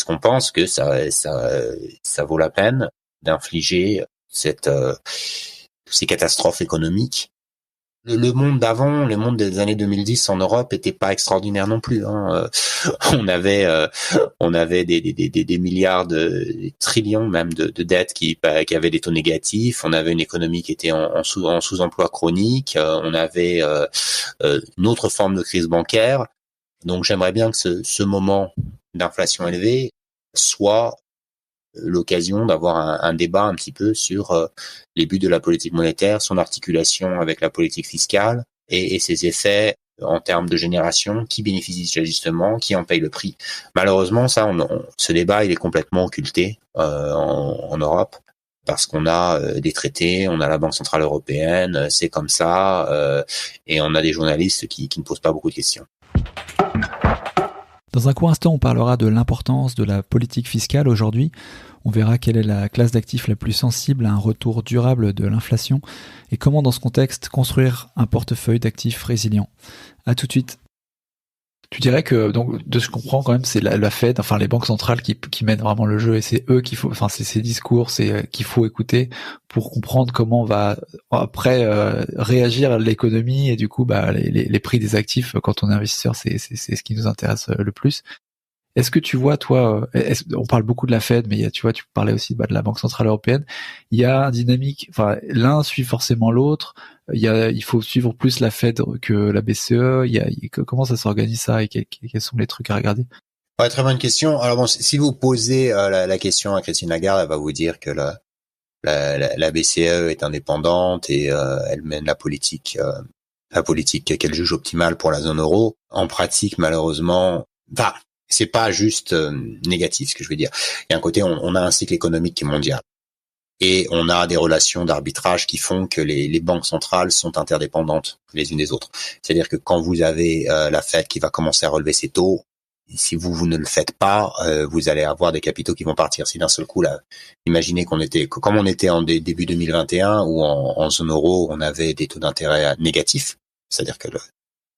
qu'on pense que ça vaut la peine d'infliger ces catastrophes économiques? Le monde d'avant, le monde des années 2010 en Europe était pas extraordinaire non plus. On avait des milliards, des trillions même de dettes qui avaient des taux négatifs. On avait une économie qui était en sous-emploi chronique. On avait une autre forme de crise bancaire. Donc j'aimerais bien que ce moment d'inflation élevée soit l'occasion d'avoir un débat un petit peu sur les buts de la politique monétaire, son articulation avec la politique fiscale et ses effets en termes de génération, qui bénéficie de cet ajustement, qui en paye le prix. Malheureusement, ce débat il est complètement occulté en Europe, parce qu'on a des traités, on a la Banque centrale européenne, c'est comme ça, et on a des journalistes qui ne posent pas beaucoup de questions. Dans un court instant, on parlera de l'importance de la politique fiscale aujourd'hui. On verra quelle est la classe d'actifs la plus sensible à un retour durable de l'inflation et comment, dans ce contexte, construire un portefeuille d'actifs résilient. À tout de suite. Tu dirais que, donc, de ce que je comprends quand même, c'est la Fed, enfin les banques centrales qui mènent vraiment le jeu, et c'est eux c'est ces discours, qu'il faut écouter pour comprendre comment va après réagir l'économie, et du coup les prix des actifs quand on est investisseur, c'est ce qui nous intéresse le plus. Est-ce que tu vois, toi, on parle beaucoup de la Fed, mais tu parlais aussi de la Banque centrale européenne. Il y a une dynamique, l'un suit forcément l'autre. Il faut suivre plus la Fed que la BCE. Comment ça s'organise ça, et quels sont les trucs à regarder? Ouais, très bonne question. Alors bon, si vous posez la question à Christine Lagarde, elle va vous dire que la BCE est indépendante et elle mène la politique qu'elle juge optimale pour la zone euro. En pratique, malheureusement, c'est pas juste négatif ce que je veux dire. Il y a un côté, on a un cycle économique qui est mondial. Et on a des relations d'arbitrage qui font que les banques centrales sont interdépendantes les unes des autres. C'est-à-dire que quand vous avez la Fed qui va commencer à relever ses taux, si vous ne le faites pas, vous allez avoir des capitaux qui vont partir. Si d'un seul coup, là, imaginez comme on était en début 2021, où en zone euro, on avait des taux d'intérêt négatifs. C'est-à-dire que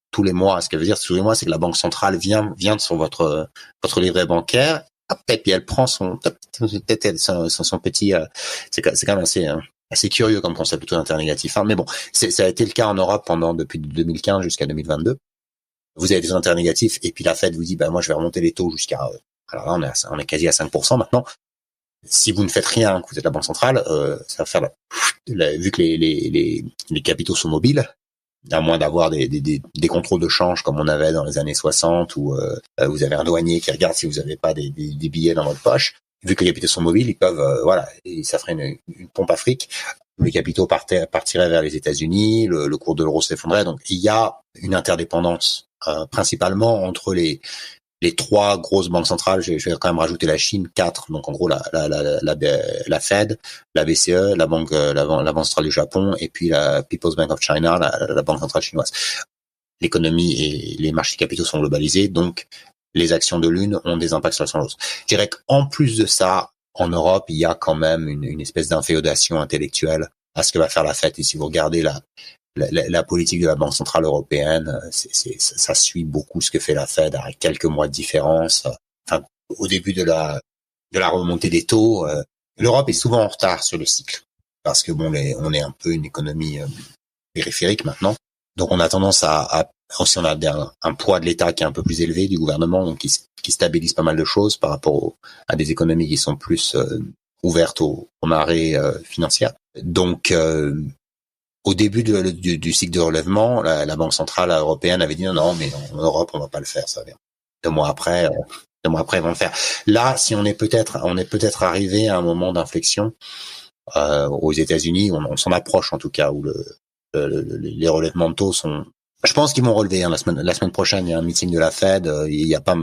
tous les mois, ce qu'elle veut dire tous les mois, c'est que la banque centrale vient sur votre livret bancaire, et puis elle prend son petit, c'est quand même assez curieux comme concept, le taux d'intérêt négatif. Mais bon, ça a été le cas en Europe depuis 2015 jusqu'à 2022. Vous avez des intérêts négatifs, et puis la Fed vous dit, moi je vais remonter les taux jusqu'à, alors là on est quasi à 5% maintenant. Si vous ne faites rien, que vous êtes la banque centrale, ça va faire vu que les capitaux sont mobiles, à moins d'avoir des contrôles de change comme on avait dans les années 60 où vous avez un douanier qui regarde si vous n'avez pas des billets dans votre poche. Vu que les capitaux sont mobiles, ils peuvent, et ça ferait une pompe à fric. Les capitaux partiraient vers les États-Unis, le cours de l'euro s'effondrait. Donc il y a une interdépendance principalement entre les trois grosses banques centrales. Je vais quand même rajouter la Chine, 4. Donc en gros la Fed, la BCE, la banque centrale du Japon et puis la People's Bank of China, la banque centrale chinoise. L'économie et les marchés de capitaux sont globalisés, donc les actions de l'une ont des impacts sur l'autre. Je dirais qu'en plus de ça, en Europe, il y a quand même une espèce d'inféodation intellectuelle à ce que va faire la Fed. Et si vous regardez la politique de la Banque centrale européenne, ça suit beaucoup ce que fait la Fed avec quelques mois de différence. Enfin, au début de la remontée des taux, l'Europe est souvent en retard sur le cycle parce que on est un peu une économie périphérique maintenant. Donc on a tendance aussi on a un poids de l'État qui est un peu plus élevé, du gouvernement, donc qui stabilise pas mal de choses par rapport à des économies qui sont plus ouvertes aux marées financières. Donc au début du cycle de relèvement, la Banque centrale européenne avait dit non, mais en Europe on va pas le faire, ça vient. 2 mois après, ils vont le faire. Là, si on est peut-être arrivé à un moment d'inflexion aux États-Unis, on s'en approche en tout cas, où les relèvements de taux sont. Je pense qu'ils vont relever. La semaine prochaine, il y a un meeting de la Fed. Il y a pas,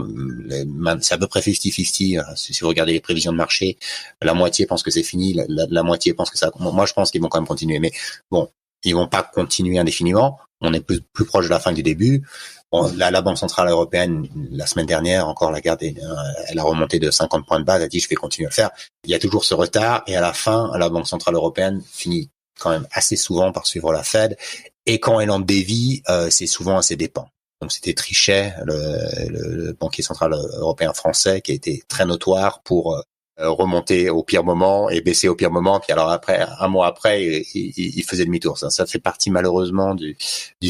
c'est à peu près 50-50. Si vous regardez les prévisions de marché, la moitié pense que c'est fini, la moitié pense que ça. Moi, je pense qu'ils vont quand même continuer. Mais bon, ils vont pas continuer indéfiniment. On est plus proche de la fin que du début. Bon, la Banque centrale européenne, la semaine dernière, encore Lagarde, elle a remonté de 50 points de base. Elle a dit, je vais continuer à le faire. Il y a toujours ce retard. Et à la fin, la Banque centrale européenne finit quand même assez souvent par suivre la Fed. Et quand elle en dévie, c'est souvent à ses dépens. Donc c'était Trichet, le banquier central européen français, qui a été très notoire pour remonter au pire moment et baisser au pire moment. Puis alors après, un mois après, il faisait demi-tour. Ça fait partie malheureusement du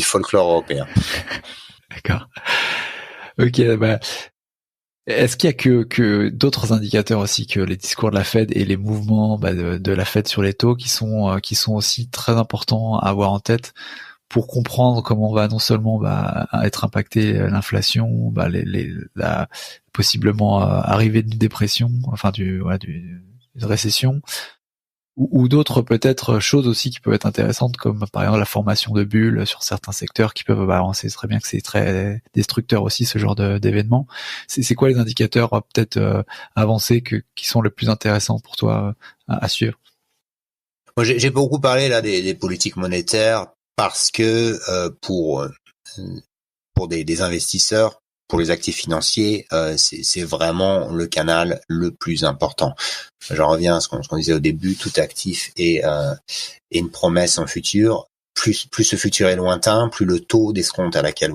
folklore européen. D'accord. Ok, bah. Est-ce qu'il y a que d'autres indicateurs aussi que les discours de la Fed et les mouvements de la Fed sur les taux qui sont aussi très importants à avoir en tête pour comprendre comment va non seulement être impacté l'inflation, la possiblement arrivée d'une dépression, enfin d'une récession, ou d'autres peut-être choses aussi qui peuvent être intéressantes, comme par exemple la formation de bulles sur certains secteurs qui peuvent avancer. C'est très bien que c'est très destructeur aussi ce genre d'événements. C'est quoi les indicateurs peut-être avancés qui sont les plus intéressants pour toi à suivre? Moi, j'ai beaucoup parlé là des politiques monétaires parce que pour des investisseurs, pour les actifs financiers, c'est vraiment le canal le plus important. J'en reviens à ce qu'on disait au début, tout actif est une promesse en futur. Plus ce futur est lointain, plus le taux d'escompte à laquelle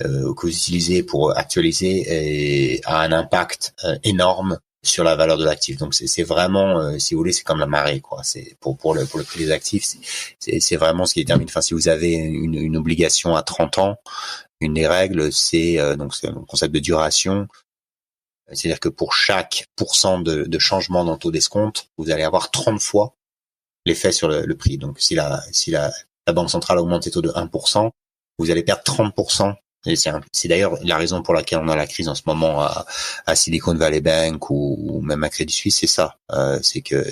que vous utilisez pour actualiser a un impact énorme sur la valeur de l'actif. Donc c'est vraiment, si vous voulez, c'est comme la marée, quoi. C'est pour le prix des actifs, c'est vraiment ce qui détermine. Enfin, si vous avez une obligation à 30 ans, une des règles, c'est donc c'est un concept de duration. C'est-à-dire que pour chaque % de changement dans le taux d'escompte, vous allez avoir 30 fois l'effet sur le prix. Donc si la Banque centrale augmente ses taux de 1%, vous allez perdre 30%. Et c'est d'ailleurs la raison pour laquelle on a la crise en ce moment à Silicon Valley Bank ou même à Crédit Suisse, c'est ça. C'est que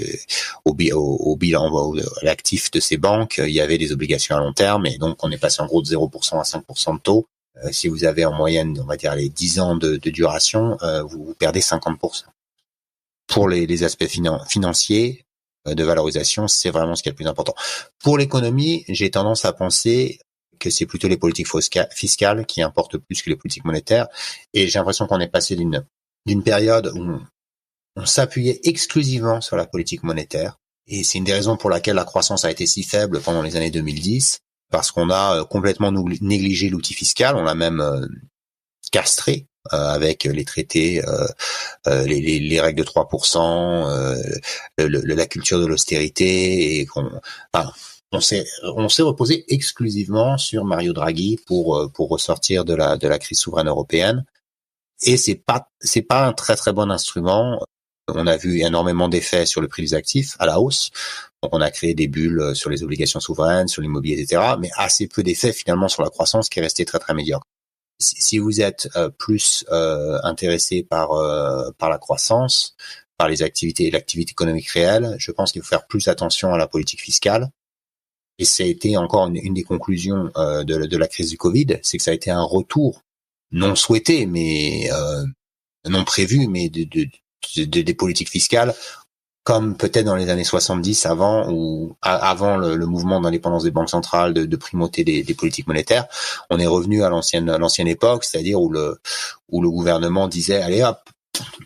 au bilan, l'actif de ces banques, il y avait des obligations à long terme, et donc on est passé en gros de 0% à 5% de taux. Si vous avez en moyenne, on va dire, les 10 ans de duration, vous perdez 50%. Pour les aspects financiers de valorisation, c'est vraiment ce qui est le plus important. Pour l'économie, j'ai tendance à penser que c'est plutôt les politiques fiscales qui importent plus que les politiques monétaires. Et j'ai l'impression qu'on est passé d'une période où on s'appuyait exclusivement sur la politique monétaire. Et c'est une des raisons pour laquelle la croissance a été si faible pendant les années 2010, parce qu'on a complètement négligé l'outil fiscal, on l'a même castré avec les traités, les règles de 3%, la culture de l'austérité, et on s'est reposé exclusivement sur Mario Draghi pour ressortir de la crise souveraine européenne, et c'est pas un très très bon instrument On a vu énormément d'effets sur le prix des actifs à la hausse. Donc, on a créé des bulles sur les obligations souveraines, sur l'immobilier, etc. Mais assez peu d'effets finalement sur la croissance qui est restée très très médiocre. Si vous êtes plus intéressé par la croissance, par l'activité économique réelle, je pense qu'il faut faire plus attention à la politique fiscale. Et ça a été encore une des conclusions de la crise du Covid, c'est que ça a été un retour non souhaité, mais non prévu, mais des politiques fiscales, comme peut-être dans les années 70 avant le mouvement d'indépendance des banques centrales, de primauté des politiques monétaires. On est revenu à l'ancienne époque, c'est-à-dire où le gouvernement disait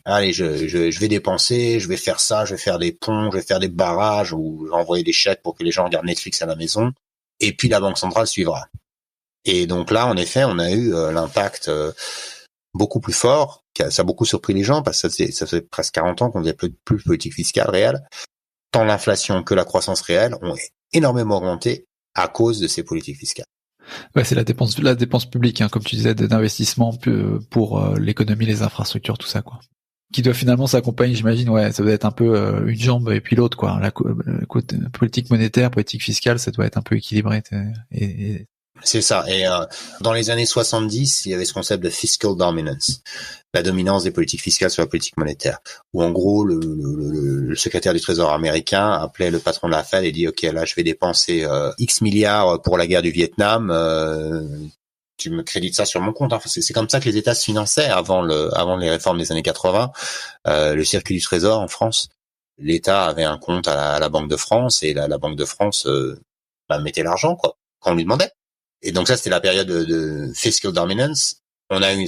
allez, je vais dépenser, je vais faire ça, je vais faire des ponts, je vais faire des barrages, ou je vais envoyer des chèques pour que les gens regardent Netflix à la maison, et puis la banque centrale suivra. Et donc là, en effet, on a eu l'impact beaucoup plus fort. Ça a beaucoup surpris les gens, parce que ça fait presque 40 ans qu'on faisait plus de politique fiscale réelle. Tant l'inflation que la croissance réelle ont énormément augmenté à cause de ces politiques fiscales. Ouais, c'est la dépense publique, hein, comme tu disais, d'investissement pour l'économie, les infrastructures, tout ça, quoi. Qui doit finalement s'accompagner, j'imagine, ouais, ça doit être un peu une jambe et puis l'autre, quoi. La côté politique monétaire, politique fiscale, ça doit être un peu équilibré. C'est ça. Et dans les années 70, il y avait ce concept de fiscal dominance, la dominance des politiques fiscales sur la politique monétaire, où en gros le secrétaire du Trésor américain appelait le patron de la Fed et dit OK, là je vais dépenser X milliards pour la guerre du Vietnam, tu me crédites ça sur mon compte. Enfin, c'est comme ça que les États se finançaient avant les réformes des années 80. Le circuit du Trésor en France, l'État avait un compte à la Banque de France, et la Banque de France mettait l'argent quoi quand on lui demandait. Et donc ça, c'était la période de fiscal dominance. On a eu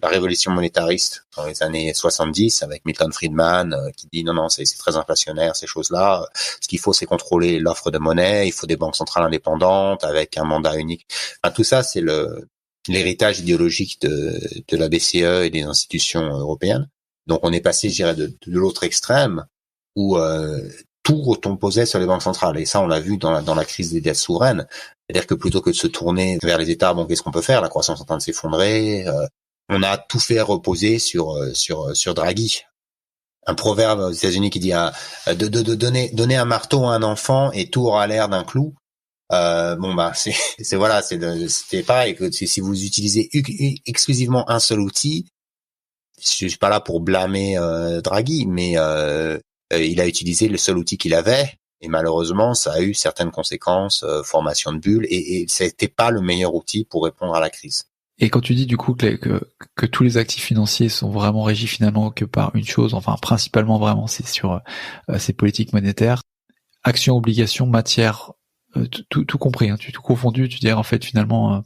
la révolution monétariste dans les années 70 avec Milton Friedman qui dit non, c'est très inflationnaire ces choses-là. Ce qu'il faut, c'est contrôler l'offre de monnaie. Il faut des banques centrales indépendantes avec un mandat unique. Enfin, tout ça, c'est l'héritage idéologique de la BCE et des institutions européennes. Donc on est passé, je dirais, de l'autre extrême où tout retomposait sur les banques centrales. Et ça, on l'a vu dans la crise des dettes souveraines. C'est-à-dire que plutôt que de se tourner vers les États, bon, qu'est-ce qu'on peut faire? La croissance est en train de s'effondrer. On a tout fait reposer sur Draghi. Un proverbe aux États-Unis qui dit de donner un marteau à un enfant et tout aura l'air d'un clou. C'était pareil que si vous utilisez exclusivement un seul outil, je suis pas là pour blâmer Draghi, mais il a utilisé le seul outil qu'il avait. Et malheureusement, ça a eu certaines conséquences, formation de bulles, et c'était pas le meilleur outil pour répondre à la crise. Et quand tu dis du coup que tous les actifs financiers sont vraiment régis finalement que par une chose, enfin principalement vraiment, c'est sur ces politiques monétaires, actions, obligations, matières, tout compris, hein, tout confondu, tu dirais en fait finalement,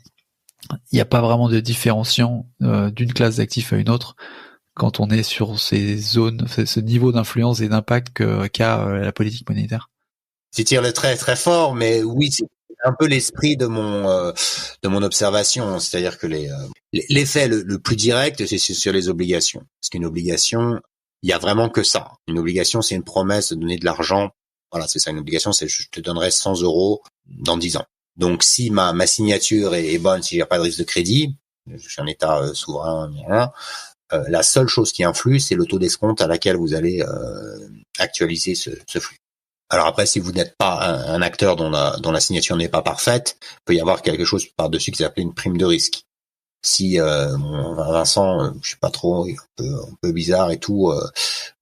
il n'y a pas vraiment de différenciant d'une classe d'actifs à une autre quand on est sur ces zones, ce niveau d'influence et d'impact qu'a la politique monétaire. Tu tires le trait très fort, mais oui, c'est un peu l'esprit de mon observation, c'est-à-dire que l'effet le plus direct, c'est sur les obligations. Parce qu'une obligation, il y a vraiment que ça. Une obligation, c'est une promesse de donner de l'argent. Voilà, c'est ça. Une obligation, c'est je te donnerai 100 € dans 10 ans. Donc, si ma signature est bonne, si j'ai pas de risque de crédit, je suis un État souverain, la seule chose qui influe, c'est le taux d'escompte à laquelle vous allez actualiser ce flux. Alors après, si vous n'êtes pas un acteur dont la signature n'est pas parfaite, il peut y avoir quelque chose par-dessus qui s'appelle une prime de risque. Si Vincent, je sais pas trop, un peu bizarre et tout,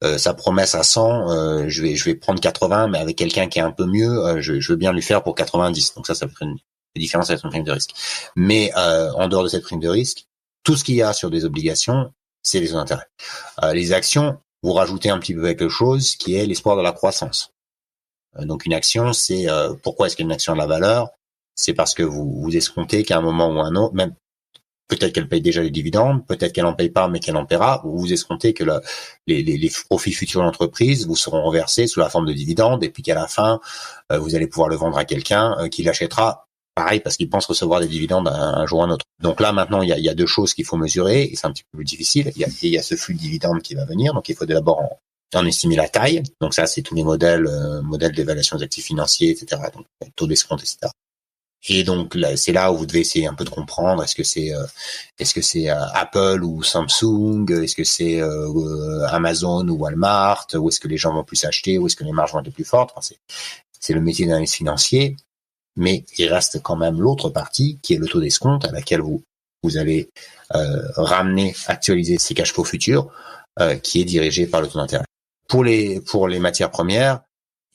sa promesse à 100, je vais prendre 80, mais avec quelqu'un qui est un peu mieux, je veux bien lui faire pour 90. Donc ça fait une différence avec une prime de risque. Mais en dehors de cette prime de risque, tout ce qu'il y a sur des obligations, c'est les taux d'intérêt. Les actions, vous rajoutez un petit peu quelque chose qui est l'espoir de la croissance. Donc une action, c'est pourquoi est-ce qu'une action a de la valeur? C'est parce que vous escomptez qu'à un moment ou un autre, même peut-être qu'elle paye déjà les dividendes, peut-être qu'elle en paye pas, mais qu'elle en paiera, ou vous escomptez que les profits futurs de l'entreprise vous seront reversés sous la forme de dividendes, et puis qu'à la fin, vous allez pouvoir le vendre à quelqu'un qui l'achètera, pareil, parce qu'il pense recevoir des dividendes un jour ou un autre. Donc là, maintenant, il y a deux choses qu'il faut mesurer, et c'est un petit peu plus difficile. Il y a ce flux de dividendes qui va venir, donc il faut d'abord en estimer la taille. Donc ça, c'est tous les modèles d'évaluation des actifs financiers, etc. Donc taux d'escompte, etc. Et donc là, c'est là où vous devez essayer un peu de comprendre est-ce que c'est Apple ou Samsung, est-ce que c'est Amazon ou Walmart, où est-ce que les gens vont plus acheter, où est-ce que les marges vont être plus fortes. Enfin, c'est le métier d'analyste financier, mais il reste quand même l'autre partie qui est le taux d'escompte à laquelle vous allez ramener, actualiser ces cash flows futurs, qui est dirigé par le taux d'intérêt. Pour les matières premières,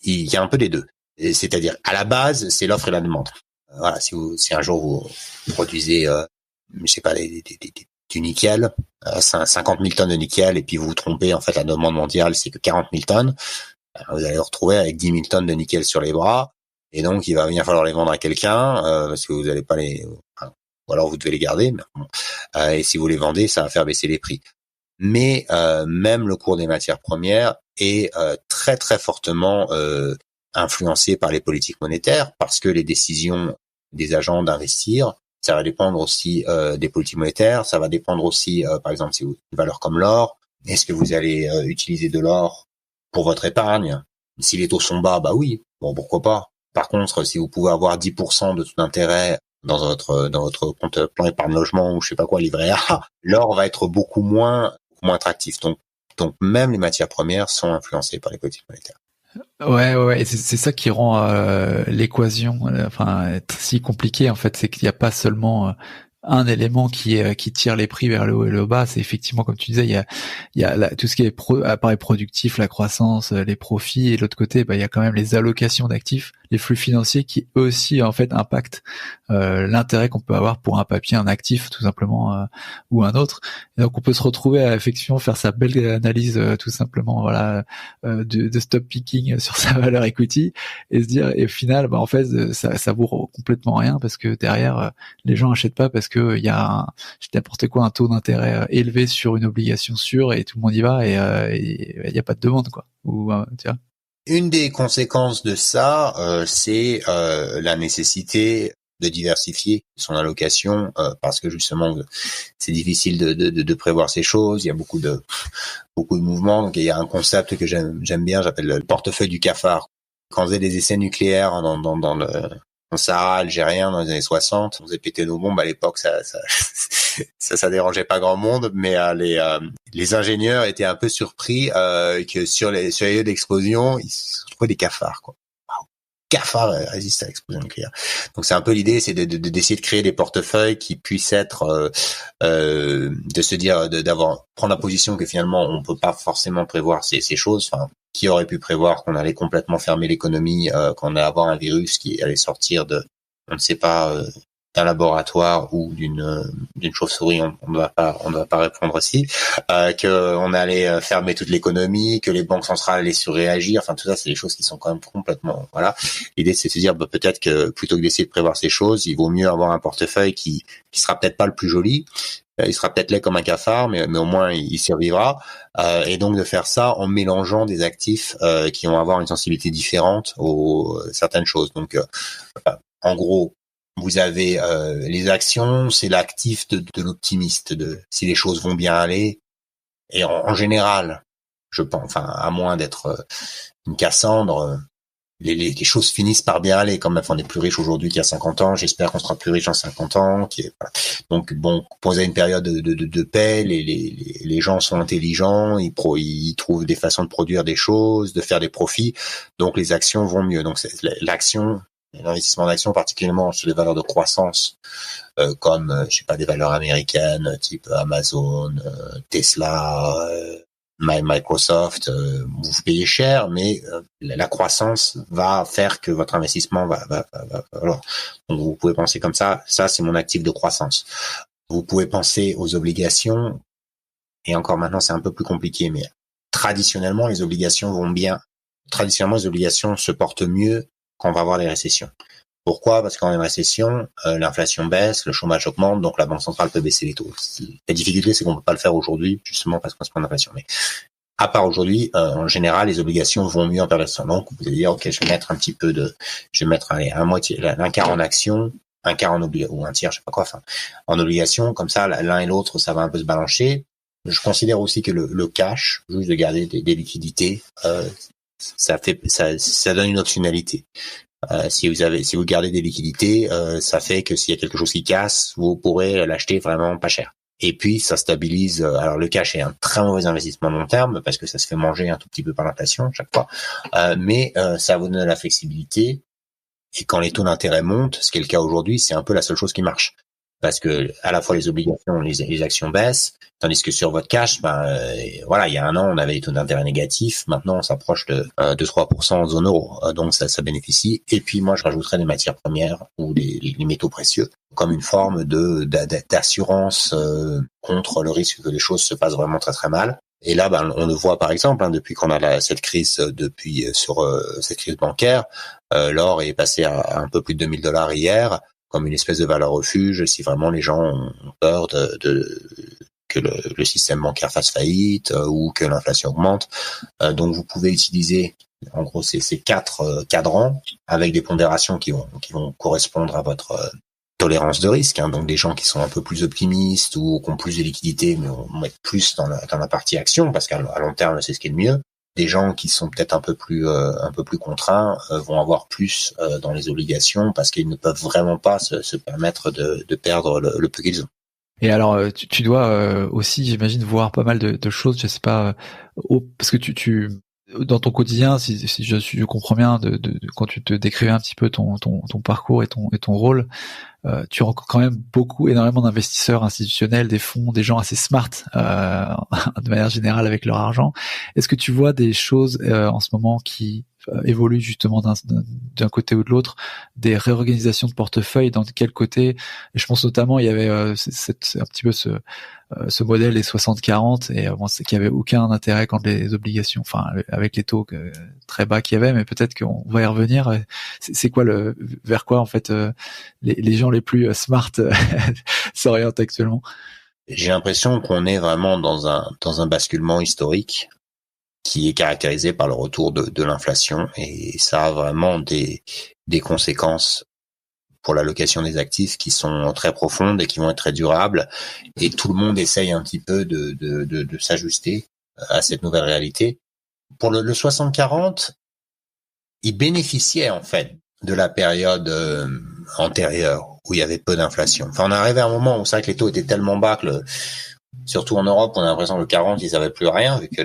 il y a un peu des deux. C'est-à-dire, à la base, c'est l'offre et la demande. Voilà, si un jour vous produisez, je sais pas, du nickel, 50 000 tonnes de nickel, et puis vous vous trompez, en fait, la demande mondiale, c'est que 40 000 tonnes, vous allez vous retrouver avec 10 000 tonnes de nickel sur les bras, et donc il va bien falloir les vendre à quelqu'un, parce que vous n'allez pas ou alors vous devez les garder, mais bon, et si vous les vendez, ça va faire baisser les prix. Mais même le cours des matières premières est très très fortement influencé par les politiques monétaires, parce que les décisions des agents d'investir, ça va dépendre aussi des politiques monétaires, ça va dépendre aussi, par exemple, si vous une valeur comme l'or, est-ce que vous allez utiliser de l'or pour votre épargne? Si les taux sont bas, bah oui, bon, pourquoi pas. Par contre, si vous pouvez avoir 10% de taux d'intérêt dans votre compte plan épargne logement ou je sais pas quoi, livret A, l'or va être beaucoup moins attractif. Donc même les matières premières sont influencées par les politiques monétaires. Ouais, et c'est ça qui rend l'équation si compliquée en fait, c'est qu'il n'y a pas seulement un élément qui tire les prix vers le haut et le bas. C'est effectivement, comme tu disais, il y a tout ce qui est appareil productif, la croissance, les profits, et de l'autre côté, il y a quand même les allocations d'actifs, les flux financiers qui eux aussi en fait impactent l'intérêt qu'on peut avoir pour un papier, un actif tout simplement, ou un autre. Et donc on peut se retrouver à effectivement faire sa belle analyse tout simplement, de stop picking sur sa valeur equity, et se dire, et au final, en fait, ça vaut complètement rien, parce que derrière, les gens achètent pas parce que il y a n'importe quoi, un taux d'intérêt élevé sur une obligation sûre, et tout le monde y va, et il y a pas de demande, quoi. Ou tu vois. Une des conséquences de ça, c'est la nécessité de diversifier son allocation, parce que justement c'est difficile de prévoir ces choses. Il y a beaucoup de mouvements. Donc il y a un concept que j'aime bien, j'appelle le portefeuille du cafard. Quand on faisait des essais nucléaires dans le Sahara algérien dans les années 60, on faisait péter nos bombes à l'époque, ça dérangeait pas grand monde, mais les ingénieurs étaient un peu surpris que sur les lieux d'explosion, ils se trouvaient des cafards, quoi. Cafards résistent à l'explosion nucléaire. Donc c'est un peu l'idée, c'est d'essayer de créer des portefeuilles qui puissent être de se dire prendre la position que finalement on peut pas forcément prévoir ces choses. Enfin, qui aurait pu prévoir qu'on allait complètement fermer l'économie, qu'on allait avoir un virus qui allait sortir on ne sait pas, d'un laboratoire ou d'une chauve-souris, on ne va pas répondre aussi, qu'on allait fermer toute l'économie, que les banques centrales allaient surréagir. Enfin, tout ça, c'est des choses qui sont quand même complètement, voilà. L'idée, c'est de se dire, peut-être que plutôt que d'essayer de prévoir ces choses, il vaut mieux avoir un portefeuille qui sera peut-être pas le plus joli. Il sera peut-être laid comme un cafard, mais au moins il survivra. Et donc de faire ça en mélangeant des actifs qui vont avoir une sensibilité différente aux certaines choses. Donc, en gros, vous avez les actions, c'est l'actif de l'optimiste, si les choses vont bien aller. Et en général, je pense, enfin, à moins d'être une Cassandre, les choses finissent par bien aller quand même. Enfin, on est plus riche aujourd'hui qu'il y a 50 ans. J'espère qu'on sera plus riche dans 50 ans. Voilà. Donc bon, quand vous avez une période de paix, les gens sont intelligents, ils trouvent des façons de produire des choses, de faire des profits. Donc les actions vont mieux. Donc l'investissement d'actions, particulièrement sur les valeurs de croissance, comme je sais pas, des valeurs américaines type Amazon, Tesla, Microsoft, vous payez cher, mais la croissance va faire que votre investissement va. Alors, donc vous pouvez penser comme ça. Ça, c'est mon actif de croissance. Vous pouvez penser aux obligations. Et encore maintenant, c'est un peu plus compliqué, mais traditionnellement, les obligations vont bien. Traditionnellement, les obligations se portent mieux quand on va avoir des récessions. Pourquoi? Parce qu'en une récession, l'inflation baisse, le chômage augmente, donc la banque centrale peut baisser les taux. La difficulté, c'est qu'on peut pas le faire aujourd'hui, justement parce qu'on se prend l'inflation. Mais à part aujourd'hui, en général, les obligations vont mieux en période de récession. Donc, vous allez dire, ok, je vais mettre un quart en actions, un quart en obligation, ou un tiers, je sais pas quoi, enfin, en obligation. Comme ça, l'un et l'autre, ça va un peu se balancer. Je considère aussi que le cash, juste de garder des liquidités, ça donne une optionnalité. Si vous gardez des liquidités, ça fait que s'il y a quelque chose qui casse, vous pourrez l'acheter vraiment pas cher. Et puis ça stabilise. Alors le cash est un très mauvais investissement long terme parce que ça se fait manger un tout petit peu par l'inflation chaque fois, mais ça vous donne de la flexibilité. Et quand les taux d'intérêt montent, ce qui est le cas aujourd'hui, c'est un peu la seule chose qui marche. Parce que à la fois les obligations, les actions baissent, tandis que sur votre cash, voilà, il y a un an, on avait des taux d'intérêt négatifs. Maintenant, on s'approche de 3% en zone euro. Donc ça bénéficie. Et puis moi, je rajouterais des matières premières ou les métaux précieux comme une forme d'assurance contre le risque que les choses se passent vraiment très très mal. Et là, on le voit par exemple, depuis qu'on a cette crise cette crise bancaire, l'or est passé à un peu plus de $2000 hier, comme une espèce de valeur refuge si vraiment les gens ont peur que le système bancaire fasse faillite ou que l'inflation augmente. Donc vous pouvez utiliser en gros ces 4 cadrans avec des pondérations qui vont correspondre à votre tolérance de risque, donc des gens qui sont un peu plus optimistes ou qui ont plus de liquidités mais on met plus dans la partie action parce qu'à long terme c'est ce qui est le mieux. Des gens qui sont peut-être un peu plus contraints vont avoir plus dans les obligations parce qu'ils ne peuvent vraiment pas se permettre de perdre le peu qu'ils ont. Et alors tu dois aussi, j'imagine, voir pas mal de choses, je sais pas, parce que tu dans ton quotidien, si je comprends bien, de quand tu te décrivais un petit peu ton parcours et ton rôle, tu rencontres quand même énormément d'investisseurs institutionnels, des fonds, des gens assez smart de manière générale avec leur argent. Est-ce que tu vois des choses en ce moment qui évoluent justement d'un côté ou de l'autre, des réorganisations de portefeuille, dans quel côté? Et je pense notamment, il y avait un petit peu ce modèle des 60-40 et c'est qu'il y avait aucun intérêt contre les obligations, enfin avec les taux très bas qu'il y avait, mais peut-être qu'on va y revenir. C'est quoi vers quoi en fait les gens les plus smart s'orientent actuellement? J'ai l'impression qu'on est vraiment dans un basculement historique qui est caractérisé par le retour de l'inflation et ça a vraiment des conséquences pour l'allocation des actifs qui sont très profondes et qui vont être très durables et tout le monde essaye un petit peu de s'ajuster à cette nouvelle réalité. Pour le 60-40, il bénéficiait en fait de la période antérieure où il y avait peu d'inflation. Enfin, on est arrivé à un moment où c'est vrai que les taux étaient tellement bas que surtout en Europe, on a l'impression que le 40, ils avaient plus rien, vu que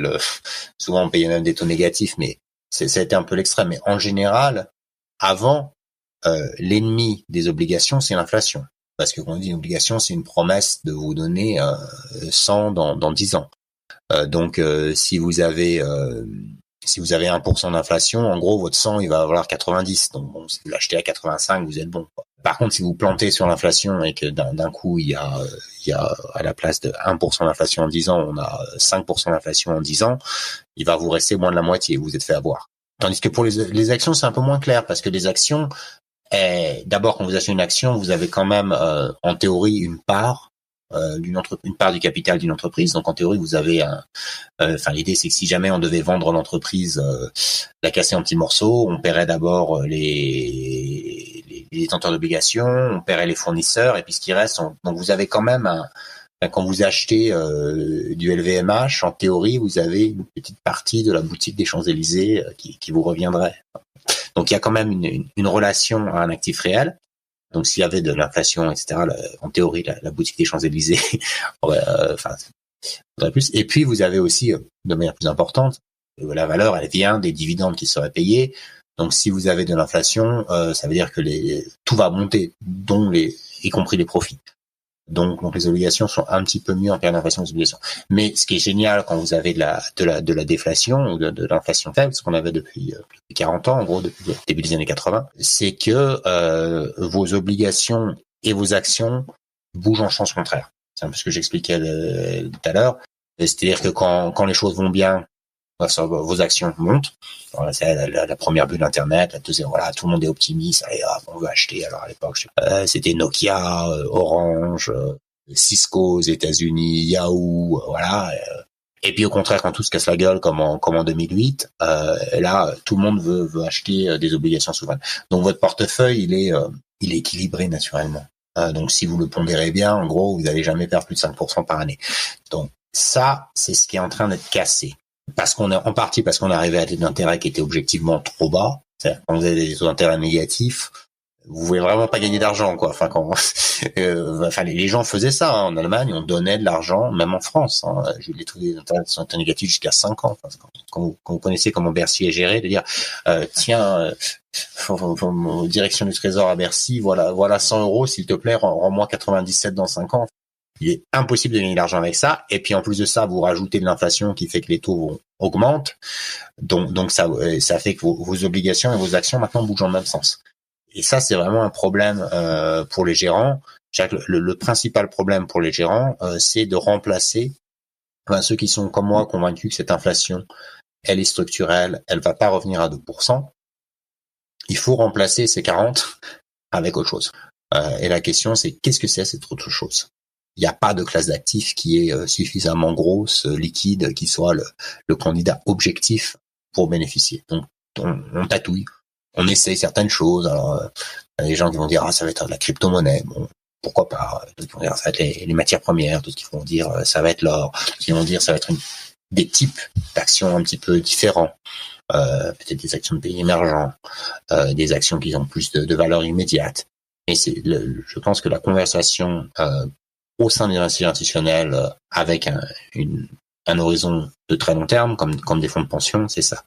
souvent on payait même des taux négatifs, mais ça a été un peu l'extrême. Mais en général, avant, l'ennemi des obligations, c'est l'inflation. Parce que quand on dit une obligation, c'est une promesse de vous donner 100 dans 10 ans. Donc, si vous avez 1% d'inflation, en gros, votre 100, il va avoir 90. Donc, bon, si vous l'achetez à 85, vous êtes bon, quoi. Par contre, si vous plantez sur l'inflation et que d'un coup, il y a à la place de 1% d'inflation en 10 ans, on a 5% d'inflation en 10 ans, il va vous rester moins de la moitié, vous vous êtes fait avoir. Tandis que pour les actions, c'est un peu moins clair parce que les actions, d'abord, quand vous achetez une action, vous avez quand même, en théorie, une part une part du capital d'une entreprise. Donc en théorie, vous avez l'idée c'est que si jamais on devait vendre l'entreprise, la casser en petits morceaux, on paierait d'abord les détenteurs d'obligations, on paierait les fournisseurs et puis ce qui reste, donc vous avez quand même quand vous achetez du LVMH, en théorie, vous avez une petite partie de la boutique des Champs-Élysées qui vous reviendrait. Donc il y a quand même une relation à un actif réel. Donc s'il y avait de l'inflation, etc., en théorie, la boutique des Champs-Élysées, faudrait plus. Et puis vous avez aussi, de manière plus importante, la valeur, elle vient des dividendes qui seraient payés. Donc si vous avez de l'inflation, ça veut dire que tout va monter, y compris les profits. Donc les obligations sont un petit peu mieux en période d'inflation que les obligations. Mais ce qui est génial quand vous avez de la déflation ou de l'inflation faible, ce qu'on avait depuis 40 ans, en gros, depuis le début des années 80, c'est que vos obligations et vos actions bougent en sens contraire. C'est un peu ce que j'expliquais tout à l'heure. C'est-à-dire que quand les choses vont bien, vos actions montent. Voilà, c'est la première bulle Internet, la deuxième, voilà, tout le monde est optimiste, allez, on veut acheter. Alors à l'époque, c'était Nokia, Orange, Cisco aux États-Unis, Yahoo, voilà. Et puis au contraire, quand tout se casse la gueule, comme en 2008, là, tout le monde veut acheter des obligations souveraines. Donc votre portefeuille, il est équilibré naturellement. Donc si vous le pondérez bien, en gros, vous n'allez jamais perdre plus de 5% par année. Donc ça, c'est ce qui est en train d'être cassé. Parce qu'on est arrivé à des intérêts qui étaient objectivement trop bas. C'est-à-dire, quand vous avez des taux d'intérêt négatifs, vous pouvez vraiment pas gagner d'argent, quoi. Enfin, les gens faisaient ça, hein. En Allemagne, on donnait de l'argent, même en France, hein. J'ai eu des taux d'intérêt qui sont négatifs jusqu'à 5 ans. Enfin, quand vous connaissez comment Bercy est géré, de dire, direction du Trésor à Bercy, voilà 100 euros, s'il te plaît, rends-moi 97 dans 5 ans. Il est impossible de gagner de l'argent avec ça. Et puis, en plus de ça, vous rajoutez de l'inflation qui fait que les taux augmentent. Donc ça fait que vos obligations et vos actions maintenant bougent dans le même sens. Et ça, c'est vraiment un problème pour les gérants. Le principal problème pour les gérants, c'est de remplacer ceux qui sont comme moi convaincus que cette inflation, elle est structurelle, elle va pas revenir à 2%. Il faut remplacer ces 40 avec autre chose. Et la question, c'est qu'est-ce que c'est cette autre chose? Il n'y a pas de classe d'actifs qui est suffisamment grosse, liquide, qui soit le candidat objectif pour bénéficier. Donc, on tatouille. On essaye certaines choses. Alors, il y a des gens qui vont dire ça va être de la crypto-monnaie. Bon, pourquoi pas. D'autres qui vont dire ça va être les matières premières. D'autres qui vont dire ça va être l'or. D'autres qui vont dire ça va être des types d'actions un petit peu différents. Peut-être des actions de pays émergents, des actions qui ont plus de valeur immédiate. Et je pense que la conversation au sein des institutionnels avec un horizon de très long terme, comme des fonds de pension, c'est ça.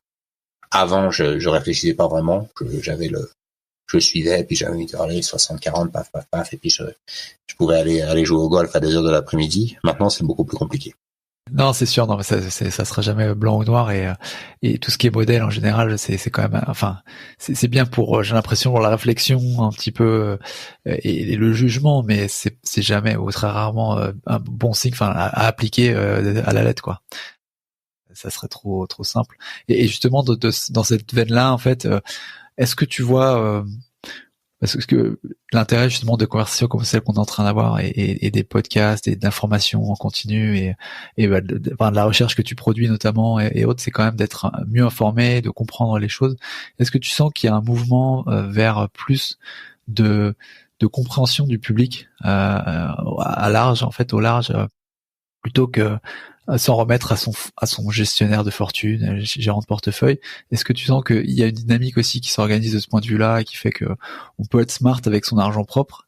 Avant, je réfléchissais pas vraiment. Je suivais, puis j'avais envie de parler 60-40, paf, paf, paf, et puis je pouvais aller jouer au golf à 2 heures de l'après-midi. Maintenant, c'est beaucoup plus compliqué. Non, c'est sûr, non, mais ça sera jamais blanc ou noir et tout ce qui est modèle en général, c'est quand même, enfin, c'est bien pour, j'ai l'impression pour la réflexion un petit peu et le jugement, mais c'est jamais ou très rarement un bon signe, enfin, à appliquer à la lettre, quoi. Ça serait trop simple. Et justement, dans cette veine-là, en fait, est-ce que tu vois parce que l'intérêt justement de conversations comme celle qu'on est en train d'avoir et des podcasts et d'informations en continu et de la recherche que tu produis notamment et autres, c'est quand même d'être mieux informé, de comprendre les choses. Est-ce que tu sens qu'il y a un mouvement vers plus de compréhension du public à large, en fait, au large, plutôt que s'en remettre à son gestionnaire de fortune, gérant de portefeuille? Est-ce que tu sens qu'il y a une dynamique aussi qui s'organise de ce point de vue-là et qui fait que on peut être smart avec son argent propre?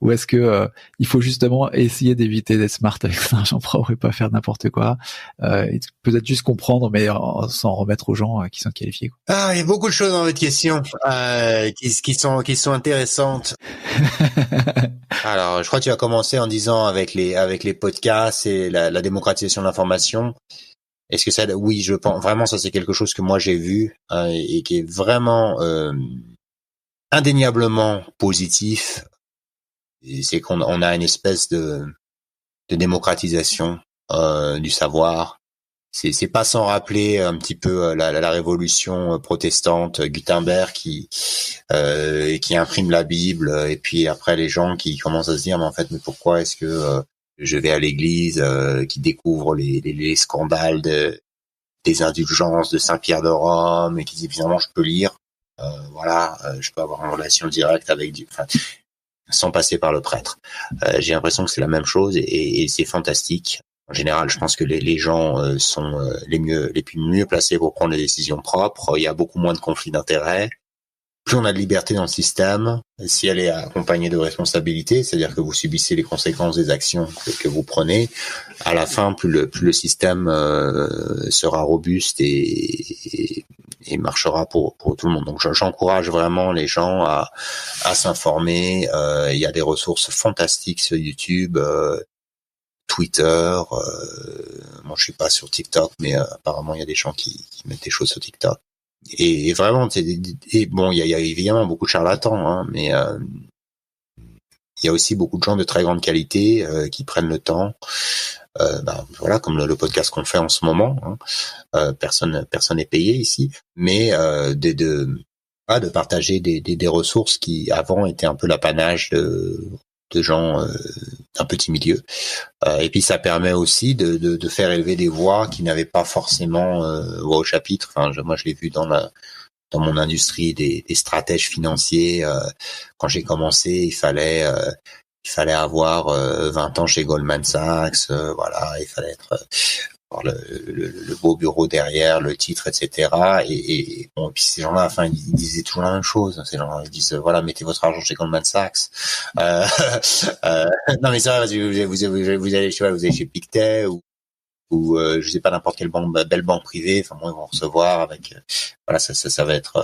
Ou est-ce que il faut justement essayer d'éviter d'être smart avec son argent propre et pas faire n'importe quoi, et peut-être juste comprendre mais s'en remettre aux gens qui sont qualifiés, quoi. Ah, il y a beaucoup de choses dans votre question qui sont intéressantes. Alors, je crois que tu as commencé en disant avec les podcasts et la démocratisation de l'information. Est-ce que ça, oui, je pense vraiment, ça c'est quelque chose que moi j'ai vu et qui est vraiment indéniablement positif. C'est qu'on a une espèce de démocratisation du savoir. C'est pas sans rappeler un petit peu la révolution protestante, Gutenberg qui imprime la Bible, et puis après les gens qui commencent à se dire mais en fait mais pourquoi est-ce que je vais à l'église, qui découvre les scandales des indulgences de Saint-Pierre de Rome et qui dit finalement je peux lire, je peux avoir une relation directe avec Dieu, enfin, sans passer par le prêtre. J'ai l'impression que c'est la même chose et c'est fantastique. En général, je pense que les gens sont les mieux placés pour prendre des décisions propres. Il y a beaucoup moins de conflits d'intérêts. Plus on a de liberté dans le système, si elle est accompagnée de responsabilité, c'est-à-dire que vous subissez les conséquences des actions que vous prenez, à la fin, plus le système sera robuste et marchera pour tout le monde. Donc j'encourage vraiment les gens à s'informer. Il y a des ressources fantastiques sur YouTube, Twitter. Moi, je suis pas sur TikTok, mais apparemment il y a des gens qui mettent des choses sur TikTok. Et vraiment, bon, il y a évidemment beaucoup de charlatans, hein, mais il y a aussi beaucoup de gens de très grande qualité qui prennent le temps. Voilà, comme le podcast qu'on fait en ce moment. Hein. Personne n'est payé ici, mais de partager des ressources qui avant étaient un peu l'apanage de gens d'un petit milieu. Et puis ça permet aussi de faire élever des voix qui n'avaient pas forcément voix au chapitre. Enfin, moi je l'ai vu dans mon industrie des stratèges financiers. Quand j'ai commencé, il fallait avoir 20 ans chez Goldman Sachs. Voilà, il fallait être le beau bureau derrière, le titre, etc. Et bon, et puis ces gens-là, enfin, ils disaient toujours la même chose. Ces gens-là, ils disent, voilà, mettez votre argent chez Goldman Sachs. Euh, non, mais c'est vrai, parce que vous allez, je sais pas, vous allez chez Pictet ou je sais pas, n'importe quelle belle banque privée. Enfin, bon, ils vont recevoir avec, voilà, ça va être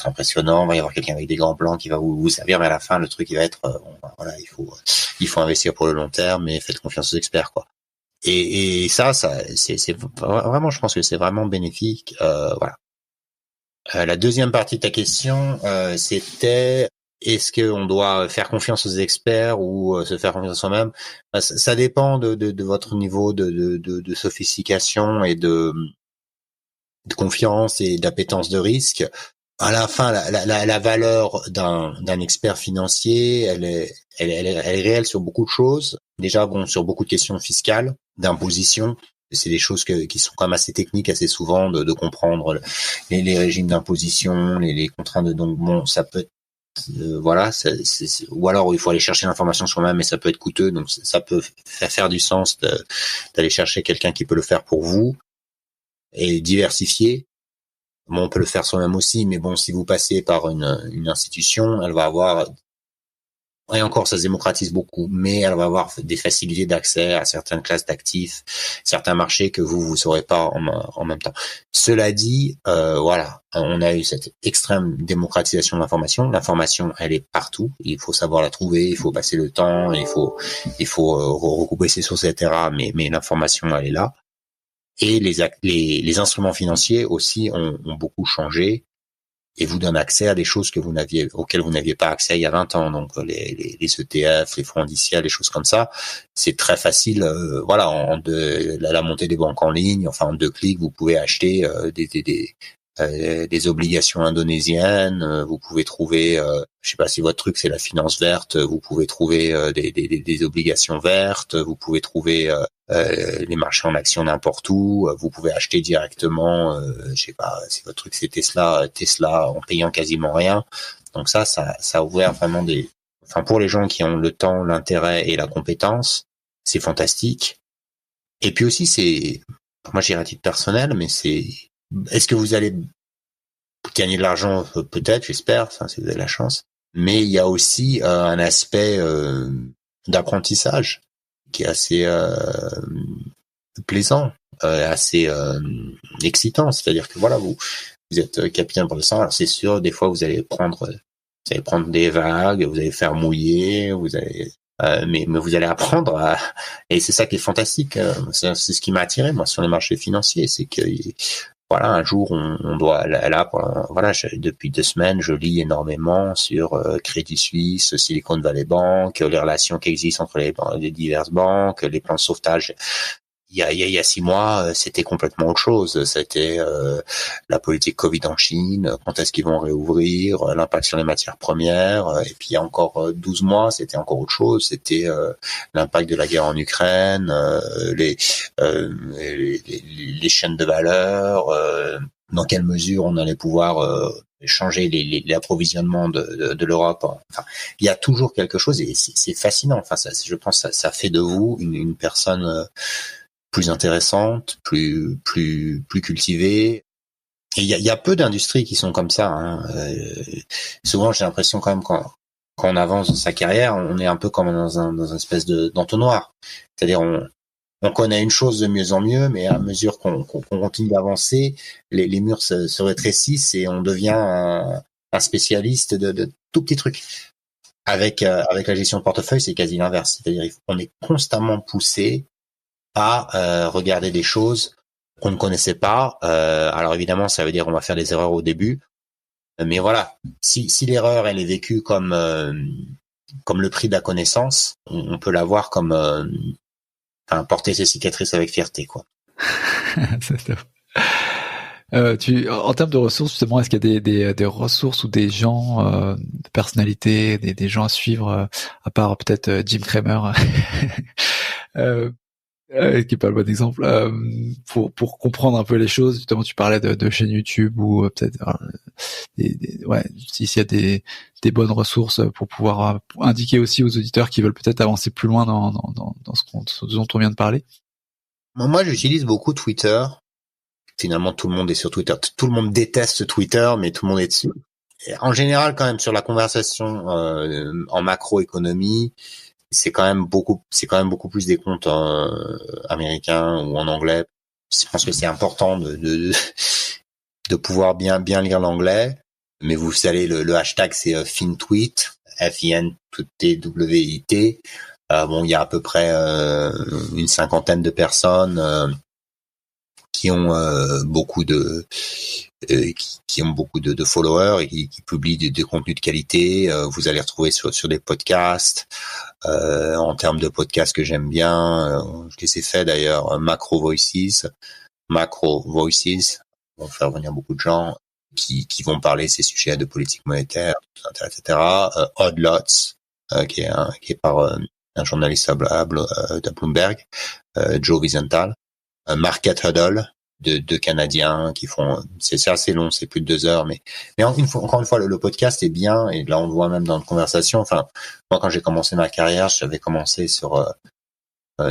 impressionnant. Il va y avoir quelqu'un avec des gants blancs qui va vous servir, mais à la fin, le truc, il va être, bon, voilà, il faut investir pour le long terme, mais faites confiance aux experts, quoi. Et ça, c'est vraiment, je pense que c'est vraiment bénéfique. Voilà. La deuxième partie de ta question, c'était est-ce qu'on doit faire confiance aux experts ou se faire confiance à soi-même? Ça dépend de votre niveau de sophistication et de confiance et d'appétence de risque. À la fin, la valeur d'un expert financier, elle est réelle sur beaucoup de choses. Déjà, bon, sur beaucoup de questions fiscales, d'imposition. C'est des choses qui sont quand même assez techniques assez souvent de comprendre les régimes d'imposition, les contraintes de, donc bon, ça peut être, voilà, ou alors il faut aller chercher l'information soi-même, mais ça peut être coûteux, donc ça peut faire du sens d'aller chercher quelqu'un qui peut le faire pour vous et diversifier. Bon, on peut le faire soi-même aussi, mais bon, si vous passez par une institution, elle va avoir, et encore, ça se démocratise beaucoup, mais elle va avoir des facilités d'accès à certaines classes d'actifs, certains marchés que vous saurez pas en même temps. Cela dit, voilà, on a eu cette extrême démocratisation de l'information. L'information, elle est partout. Il faut savoir la trouver, il faut passer le temps, il faut recouper ses sources, etc. Mais l'information, elle est là. Et les instruments financiers aussi ont beaucoup changé et vous donnent accès à des choses auxquelles vous n'aviez pas accès il y a 20 ans. Donc les ETF, les fonds indiciels, les choses comme ça, c'est très facile. Voilà, la montée des banques en ligne, enfin en 2 clics, vous pouvez acheter des obligations indonésiennes. Vous pouvez trouver, je sais pas si votre truc c'est la finance verte, vous pouvez trouver des obligations vertes. Vous pouvez trouver les marchés en actions n'importe où. Vous pouvez acheter directement, je sais pas si votre truc c'est Tesla en payant quasiment rien. Donc ça a ouvert vraiment enfin pour les gens qui ont le temps, l'intérêt et la compétence, c'est fantastique. Et puis aussi moi j'irai à titre personnel, mais est-ce que vous allez gagner de l'argent? Peut-être, j'espère, ça, si vous avez la chance. Mais il y a aussi un aspect d'apprentissage qui est assez plaisant, assez excitant. C'est-à-dire que voilà, vous êtes capitaine pour le sang. Alors c'est sûr, des fois vous allez prendre des vagues, vous allez faire mouiller, mais vous allez apprendre et c'est ça qui est fantastique. C'est ce qui m'a attiré moi sur les marchés financiers, c'est que voilà, un jour on doit voilà, depuis 2 semaines je lis énormément sur Crédit Suisse, Silicon Valley Bank, les relations qui existent entre les diverses banques, les plans de sauvetage. Il y a 6 mois, c'était complètement autre chose. C'était la politique Covid en Chine, quand est-ce qu'ils vont réouvrir, l'impact sur les matières premières. Et puis il y a encore 12 mois, c'était encore autre chose. C'était l'impact de la guerre en Ukraine, les chaînes de valeur, dans quelle mesure on allait pouvoir changer l'approvisionnement de l'Europe. Enfin, il y a toujours quelque chose et c'est fascinant. Enfin, je pense ça fait de vous une personne plus intéressante, plus cultivée. Et il y a peu d'industries qui sont comme ça. Hein. Souvent, j'ai l'impression quand même quand on avance dans sa carrière, on est un peu comme dans une espèce d'entonnoir. C'est-à-dire on connaît une chose de mieux en mieux, mais à mesure qu'on continue d'avancer, les murs se rétrécissent et on devient un spécialiste de tout petits trucs. Avec la gestion de portefeuille, c'est quasi l'inverse. C'est-à-dire on est constamment poussé à regarder des choses qu'on ne connaissait pas. Alors évidemment, ça veut dire on va faire des erreurs au début, mais voilà, si l'erreur elle est vécue comme le prix de la connaissance, on peut la voir comme porter ses cicatrices avec fierté, quoi. C'est top. En termes de ressources, justement, est-ce qu'il y a des ressources ou des gens, de personnalités, des gens à suivre, à part peut-être Jim Cramer, qui est pas le bon exemple, pour comprendre un peu les choses. Justement, tu parlais de chaînes YouTube ou peut-être s'il y a des bonnes ressources pour pouvoir indiquer aussi aux auditeurs qui veulent peut-être avancer plus loin dans ce dont on vient de parler. Moi, j'utilise beaucoup Twitter. Finalement, tout le monde est sur Twitter. Tout le monde déteste Twitter, mais tout le monde est dessus. Et en général, quand même, sur la conversation en macroéconomie, c'est quand même beaucoup plus des comptes américains ou en anglais. Je pense que c'est important de pouvoir bien lire l'anglais. Mais vous savez, le hashtag c'est FinTweet, FINTWIT. Bon, il y a à peu près une cinquantaine de personnes qui ont beaucoup de qui ont beaucoup de followers et qui publient des contenus de qualité. Vous allez retrouver sur des podcasts. En termes de podcasts que j'aime bien, je les ai fait d'ailleurs, Macro Voices, vont faire venir beaucoup de gens qui vont parler ces sujets de politique monétaire, etc. Odd Lots, qui est par un journaliste à Bloomberg, Joe Wiesenthal, Market Huddle, de Canadiens qui font, c'est assez long, c'est plus de 2 heures, mais encore une fois, le podcast est bien, et là on le voit même dans une conversation. Enfin, moi quand j'ai commencé ma carrière, j'avais commencé sur,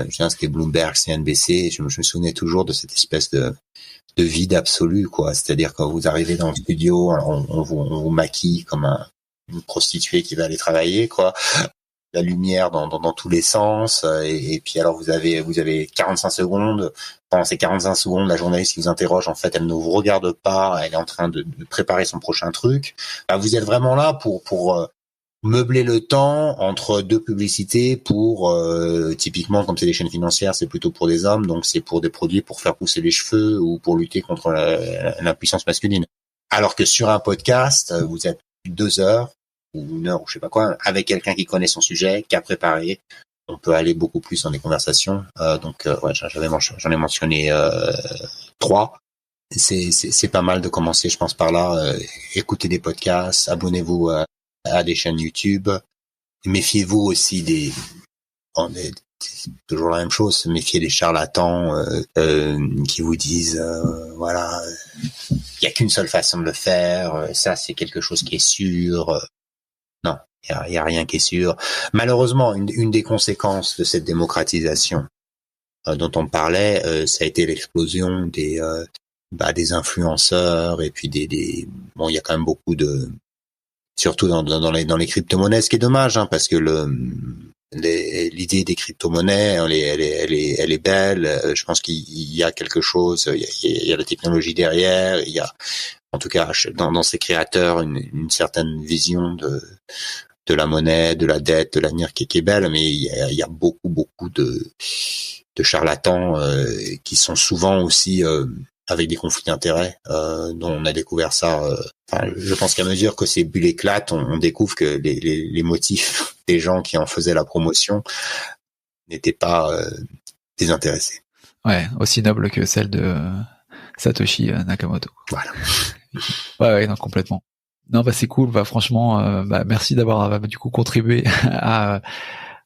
c'était Bloomberg, CNBC, je me souvenais toujours de cette espèce de vide absolu, quoi. C'est-à-dire quand vous arrivez dans le studio, on vous maquille comme une prostituée qui va aller travailler, quoi. La lumière dans tous les sens, et puis alors vous avez 45 secondes. Pendant ces 45 secondes, la journaliste qui vous interroge, en fait, elle ne vous regarde pas, elle est en train de préparer son prochain truc. Vous êtes vraiment là pour meubler le temps entre deux publicités pour typiquement, comme c'est des chaînes financières, c'est plutôt pour des hommes, donc c'est pour des produits pour faire pousser les cheveux ou pour lutter contre l'impuissance masculine. Alors que sur un podcast, vous êtes 2 heures ou 1 heure ou je sais pas quoi, avec quelqu'un qui connaît son sujet, qui a préparé. On peut aller beaucoup plus dans les conversations. Ouais, j'en ai mentionné 3. C'est pas mal de commencer, je pense, par là. Écoutez des podcasts, abonnez-vous à des chaînes YouTube. Méfiez-vous aussi c'est toujours la même chose, se méfier des charlatans qui vous disent voilà, il y a qu'une seule façon de le faire, ça c'est quelque chose qui est sûr. Non, il y a rien qui est sûr. Malheureusement, une des conséquences de cette démocratisation dont on parlait, ça a été l'explosion des influenceurs, et puis bon, il y a quand même beaucoup surtout dans les crypto-monnaies, ce qui est dommage, hein, parce que l'idée des crypto-monnaies, elle est belle. Je pense qu'il y a quelque chose, il y a la technologie derrière, il y a, en tout cas, dans ces créateurs, une certaine vision de la monnaie, de la dette, de l'avenir qui est belle, mais il y a beaucoup de charlatans qui sont souvent aussi avec des conflits d'intérêts, dont on a découvert ça. Je pense qu'à mesure que ces bulles éclatent, on découvre que les motifs des gens qui en faisaient la promotion n'étaient pas désintéressés. Ouais, aussi noble que celle de Satoshi Nakamoto. Voilà. Ouais, non, complètement. Non, c'est cool. Franchement, merci d'avoir du coup contribué à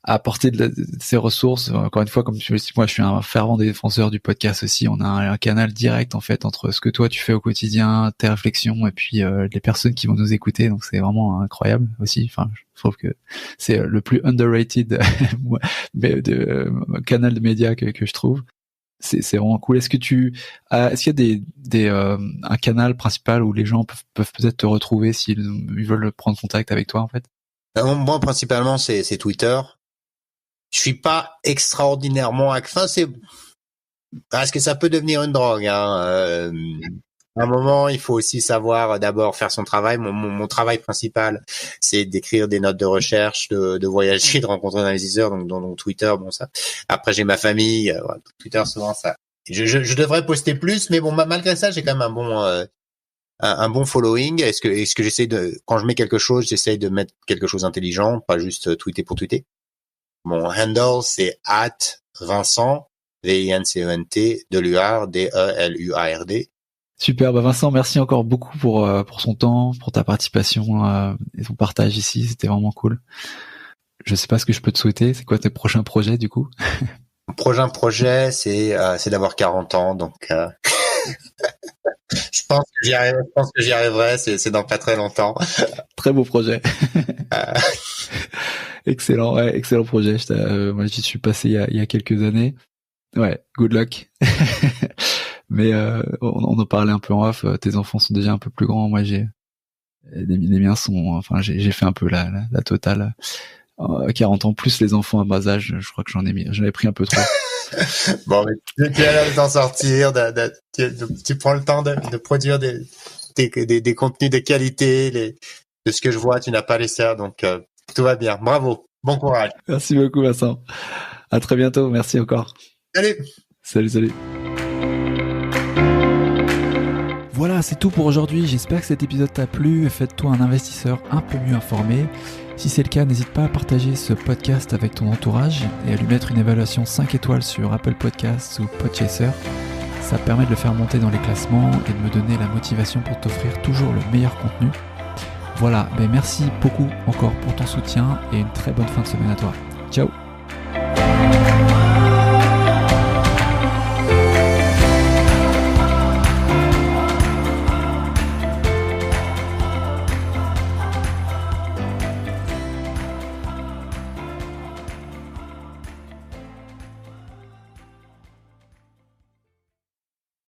apporter de ces ressources. Encore une fois, comme tu le dis, moi je suis un fervent défenseur du podcast aussi. On a un canal direct en fait entre ce que toi tu fais au quotidien, tes réflexions, et puis les personnes qui vont nous écouter. Donc c'est vraiment incroyable aussi. Enfin, je trouve que c'est le plus underrated canal de médias que je trouve. C'est vraiment cool. Est-ce qu'il y a un canal principal où les gens peuvent peut-être te retrouver s'ils veulent prendre contact avec toi en fait? Moi principalement c'est Twitter. Je suis pas extraordinairement c'est parce que ça peut devenir une drogue, hein. À un moment, il faut aussi savoir d'abord faire son travail. Mon travail principal, c'est d'écrire des notes de recherche, de voyager, de rencontrer des investisseurs. Donc Twitter, bon ça. Après, j'ai ma famille. Twitter, souvent ça. Je devrais poster plus, mais bon, malgré ça, j'ai quand même un bon following. Est-ce que j'essaie quand je mets quelque chose, j'essaie de mettre quelque chose d'intelligent, pas juste tweeter pour tweeter. Mon handle, c'est @Vincent, VINCENT, DELUARD. Super, Vincent, merci encore beaucoup pour son temps, pour ta participation et ton partage ici, c'était vraiment cool. Je sais pas ce que je peux te souhaiter, c'est quoi tes prochains projets du coup? Mon prochain projet, c'est d'avoir 40 ans, donc je pense que j'y arriverai, c'est dans pas très longtemps. Très beau projet. Excellent, ouais, excellent projet. Moi, j'y suis passé il y a quelques années. Ouais, good luck. Mais on en parlait un peu en off. Tes enfants sont déjà un peu plus grands. Moi, les miens sont. Enfin, j'ai fait un peu la totale. 40 ans plus les enfants à bas âge. Je crois que j'en ai pris un peu trop. Bon, mais tu as l'air de t'en sortir. Tu prends le temps de produire des contenus de qualité. De ce que je vois, tu n'as pas laissé ça, donc tout va bien. Bravo, bon courage. Merci beaucoup, Vincent. À très bientôt. Merci encore. Salut. Voilà, c'est tout pour aujourd'hui. J'espère que cet épisode t'a plu et faites-toi un investisseur un peu mieux informé. Si c'est le cas, n'hésite pas à partager ce podcast avec ton entourage et à lui mettre une évaluation 5 étoiles sur Apple Podcasts ou Podchaser. Ça permet de le faire monter dans les classements et de me donner la motivation pour t'offrir toujours le meilleur contenu. Voilà, merci beaucoup encore pour ton soutien et une très bonne fin de semaine à toi. Ciao.